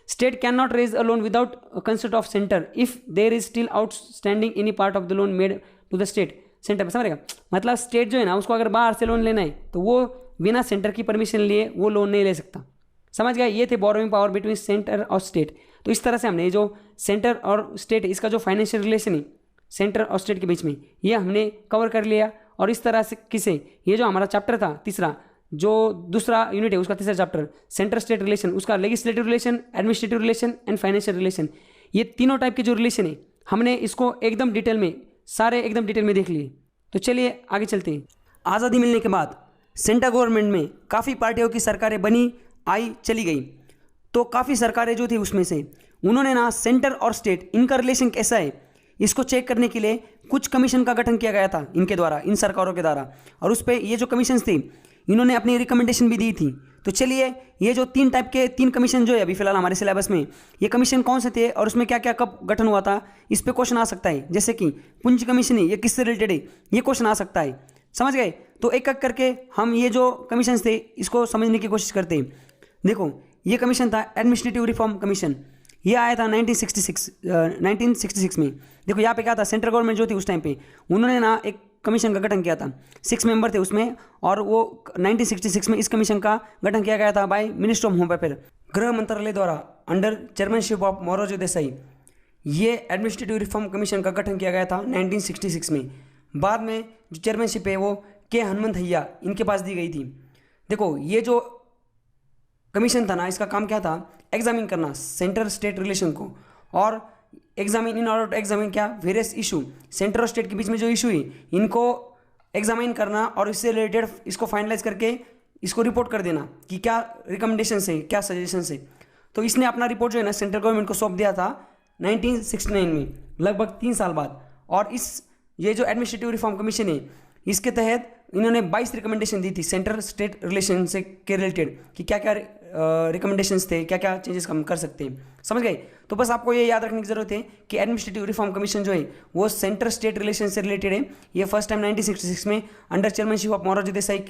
State cannot raise a loan without consent of center if there is still outstanding any part of the loan made to the state. Centre में समझेगा, मतलब स्टेट जो है ना उसको अगर बाहर से लोन लेना है तो वो बिना सेंटर की परमिशन लिए वो लोन नहीं ले सकता। समझ गया। ये थे बोरोइंग पावर बिटवीन सेंटर और स्टेट। तो इस तरह से हमने जो सेंटर और स्टेट इसका जो फाइनेंशियल रिलेशन है सेंटर और स्टेट के बीच में, ये हमने कवर कर लिया। और इस तरह से किसे ये जो हमारा चैप्टर था तीसरा, जो दूसरा यूनिट है उसका तीसरा चैप्टर सेंटर स्टेट रिलेशन, उसका legislative relation, administrative relation and financial relation, ये तीनों टाइप के जो रिलेशन है हमने इसको एकदम डिटेल में सारे एकदम डिटेल में देख लिए। तो चलिए आगे चलते हैं। आज़ादी मिलने के बाद सेंट्रल गवर्नमेंट में काफ़ी पार्टियों की सरकारें बनी, आई, चली गई। तो काफ़ी सरकारें जो थी उसमें से उन्होंने ना सेंटर और स्टेट इनका रिलेशन कैसा है इसको चेक करने के लिए कुछ कमीशन का गठन किया गया था इनके द्वारा, इन सरकारों के द्वारा। और उस पर ये जो कमीशन थी इन्होंने अपनी रिकमेंडेशन भी दी थी। तो चलिए ये जो तीन कमीशन जो है अभी फिलहाल हमारे सिलेबस में, ये कमीशन कौन से थे और उसमें क्या क्या कब गठन हुआ था, इस पे क्वेश्चन आ सकता है। जैसे कि पुंज कमीशन है, ये किससे रिलेटेड है, ये क्वेश्चन आ सकता है। समझ गए। तो एक एक करके हम ये जो कमीशन थे इसको समझने की कोशिश करते हैं। देखो ये कमीशन था एडमिनिस्ट्रेटिव रिफॉर्म कमीशन, ये आया था 1966 में। देखो यहाँ पे क्या था, सेंट्रल गवर्नमेंट जो थी उस टाइम पे उन्होंने ना एक कमीशन का गठन किया था, 6 मेंबर थे उसमें, और वो 1966 में इस कमीशन का गठन किया गया था by minister of home affair, गृह मंत्रालय द्वारा under chairmanship of Morarji Desai. ये एडमिनिस्ट्रेटिव रिफॉर्म कमीशन का गठन किया गया था 1966 में। बाद में जो चेयरमैनशिप है वो के हनुमंतैया इनके पास दी गई थी। देखो ये जो कमीशन था ना इसका काम क्या था, एग्जामिन करना सेंटर स्टेट रिलेशन को, और examine in order to examine क्या, वेरियस इशू, सेंटर और स्टेट के बीच में जो इशू है इनको एग्जामिन करना और इससे रिलेटेड इसको फाइनलाइज करके इसको रिपोर्ट कर देना कि क्या रिकमेंडेशन है, क्या सजेशन है। तो इसने अपना रिपोर्ट जो है ना सेंट्रल गवर्नमेंट को सौंप दिया था 1969 में, लगभग 3 साल बाद। और ये जो एडमिनिस्ट्रेटिव रिफॉर्म कमीशन है इसके तहत इन्होंने 22 रिकमेंडेशन दी थी सेंटर स्टेट रिलेशन से के रिलेटेड कि क्या क्या रिकमेंडेशंस थे, क्या क्या चेंजेस हम कर सकते हैं। समझ गए। तो बस आपको ये याद रखने की जरूरत है कि एडमिनिस्ट्रेटिव रिफॉर्म कमीशन जो है वो सेंटर स्टेट रिलेशन से रिलेटेड है। ये फर्स्ट टाइम 1966 में under chairmanship of Morarji Desai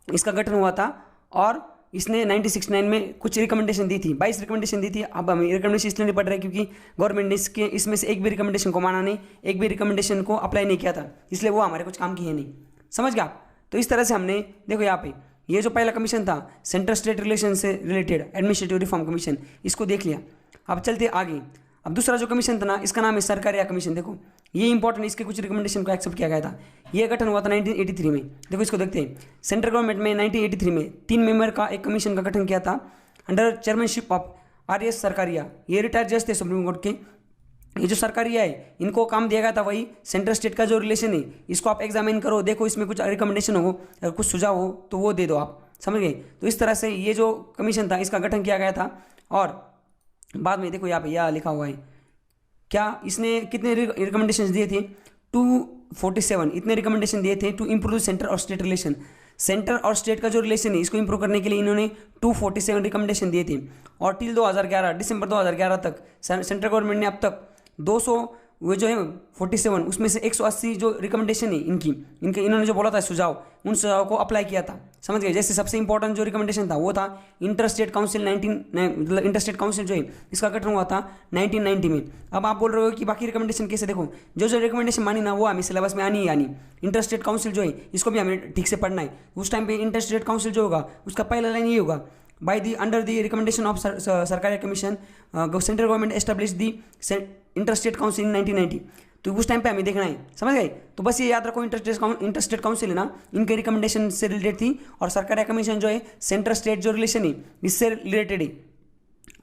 इसका गठन हुआ था, और इसने 1969 में कुछ रिकमेंडेशन दी थी, 22 रिकमेंडेशन दी थी। अब हमें रिकमेंडेशन इसलिए नहीं पड़ रहा है क्योंकि गवर्नमेंट ने इसमें से एक भी रिकमेंडेशन को माना नहीं, एक भी रिकमेंडेशन को अप्लाई नहीं किया था, इसलिए वो हमारे कुछ काम की है नहीं। समझ गया आप। तो इस तरह से हमने देखो यहाँ पे ये जो पहला कमीशन था सेंटर स्टेट रिलेशन से रिलेटेड एडमिनिस्ट्रेटिव रिफॉर्म कमीशन, इसको देख लिया। अब चलते आगे। अब दूसरा जो कमीशन था ना इसका नाम है सरकारिया कमीशन। देखो ये इंपॉर्टेंट, इसके कुछ रिकमेंडेशन को एक्सेप्ट किया गया था। ये गठन हुआ था 1983 में। देखो इसको देखते हैं। सेंट्रल गवर्नमेंट में 1983 में 3 मेंबर का एक कमीशन का गठन किया था under chairmanship of RS Sarkaria. ये रिटायर्ड जज थे सुप्रीम कोर्ट के, ये जो सरकारी है इनको काम दिया गया था वही सेंट्रल स्टेट का जो रिलेशन है इसको आप एग्जामिन करो, देखो इसमें कुछ रिकमेंडेशन हो, अगर कुछ सुझाव हो तो वो दे दो आप, समझ गए। तो इस तरह से ये जो कमीशन था इसका गठन किया गया था। और बाद में देखो यहाँ पे यह लिखा हुआ है क्या, इसने कितने रिकमेंडेशन दिए थे, 247 इतने रिकमेंडेशन दिए थे टू इम्प्रूव सेंटर और स्टेट रिलेशन। सेंटर और स्टेट का जो रिलेशन है इसको इंप्रूव करने के लिए इन्होंने 247 रिकमेंडेशन दिए थे। और टिल 2011 दिसंबर 2011 तक सेंट्रल गवर्नमेंट ने अब तक 200 वो जो है 47 उसमें से 180 जो रिकमेंडेशन है इनके इन्होंने जो बोला था सुझाव, उन सुझाव को अप्लाई किया था, समझ गए। जैसे सबसे इंपॉर्टेंट जो रिकमेंडेशन था वो था इंटर स्टेट काउंसिल मतलब इंटर स्टेट काउंसिल जो है इसका गठन हुआ था 1990 में। अब आप बोल रहे हो कि बाकी रिकमेंडेशन कैसे, देखो जो जो रिकमेंडेशन मानी ना वो हमें सिलेबस में आनी ही आनी। इंटर स्टेट काउंसिल जो है इसको भी हमें ठीक से पढ़ना है। उस टाइम पे इंटर स्टेट काउंसिल जो होगा उसका पहला लाइन ये होगा, by the under the recommendation of सरकारी कमीशन सेंट्रल गवर्नमेंट एस्टेब्लिश दी इंटरस्टेट काउंसिल इन 1990। तो उस टाइम पे हमें देखना है, समझ गए। तो बस ये याद रखो इंटरस्टेट काउंसिल है ना, इनके रिकमेंडेशन से रिलेटेड थी। और सरकारी कमीशन जो है सेंट्रल स्टेट जो रिलेशन है इससे रिलेटेड है।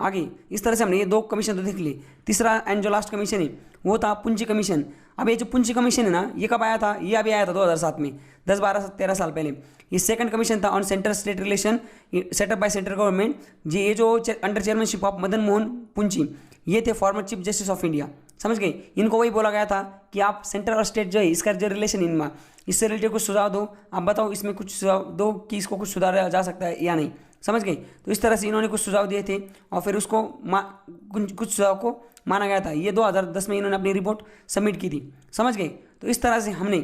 आगे इस तरह से हमने ये 2 कमीशन तो देख लिए। तीसरा एंड जो लास्ट कमीशन है वो था पुंजी कमीशन। अब ये जो पुंजी कमीशन है ना ये कब आया था, ये अभी आया था 2007 में, 10, 12, 13 साल पहले। ये सेकंड कमीशन था on central state relation setup by central government. ये जो under chairmanship of Madan Mohan पुंजी, ये थे former chief justice of India, समझ गए। इनको वही बोला गया था कि आप सेंट्रल और स्टेट जो है इसका जो रिलेशन इनमें इससे रिलेटेड कुछ सुझाव दो, आप बताओ इसमें कुछ सुझाव दो कि इसको कुछ सुधारा जा सकता है या नहीं, समझ गए। तो इस तरह से इन्होंने कुछ सुझाव दिए थे और फिर उसको कुछ सुझाव को माना गया था। ये 2010 में इन्होंने अपनी रिपोर्ट सबमिट की थी, समझ गए। तो इस तरह से हमने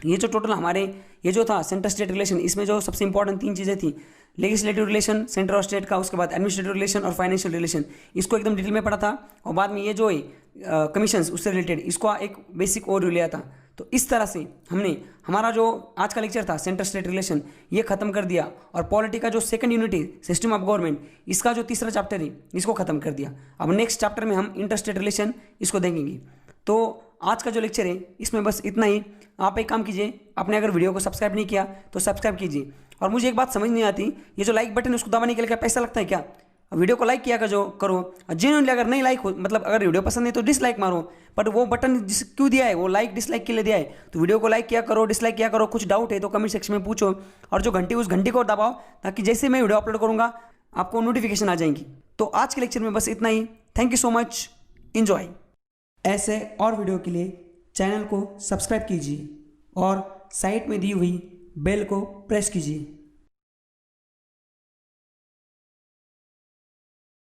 ये जो टोटल हमारे ये जो था सेंट्रल स्टेट रिलेशन, इसमें जो सबसे इंपॉर्टेंट 3 चीज़ें थी, लेजिस्लेटिव रिलेशन सेंट्रल और स्टेट का, उसके बाद एडमिनिस्ट्रेटिव रिलेशन और फाइनेंशियल रिलेशन, इसको एकदम डिटेल में पढ़ा था। और बाद में ये जो है कमीशंस उससे रिलेटेड इसको एक बेसिक ओवरव्यू लिया था। तो इस तरह से हमने हमारा जो आज का लेक्चर था सेंट्रल स्टेट रिलेशन ये खत्म कर दिया। और पॉलिटी का जो सेकंड यूनिट है सिस्टम ऑफ गवर्नमेंट, इसका जो तीसरा चैप्टर है इसको खत्म कर दिया। अब नेक्स्ट चैप्टर में हम इंटर स्टेट रिलेशन इसको देखेंगे। तो आज का जो लेक्चर है इसमें बस इतना ही। आप एक काम कीजिए, आपने अगर वीडियो को सब्सक्राइब नहीं किया तो सब्सक्राइब कीजिए। और मुझे एक बात समझ नहीं आती, ये जो लाइक बटन है उसको दबाने के लिए क्या पैसा लगता है क्या? वीडियो को लाइक किया करो। जेन्युइनली अगर नहीं लाइक हो, मतलब अगर वीडियो पसंद नहीं तो डिसलाइक मारो, बट वो बटन क्यों दिया है, वो लाइक डिसलाइक के लिए दिया है। तो वीडियो को लाइक किया करो, डिसलाइक किया करो। कुछ डाउट है तो कमेंट सेक्शन में पूछो। और जो घंटी उस घंटी को दबाओ ताकि जैसे मैं वीडियो अपलोड करूँगा आपको नोटिफिकेशन आ जाएंगी। तो आज के लेक्चर में बस इतना ही। Thank you so much, enjoy. ऐसे और वीडियो के लिए चैनल को सब्सक्राइब कीजिए और साइड में दी हुई बेल को प्रेस कीजिए।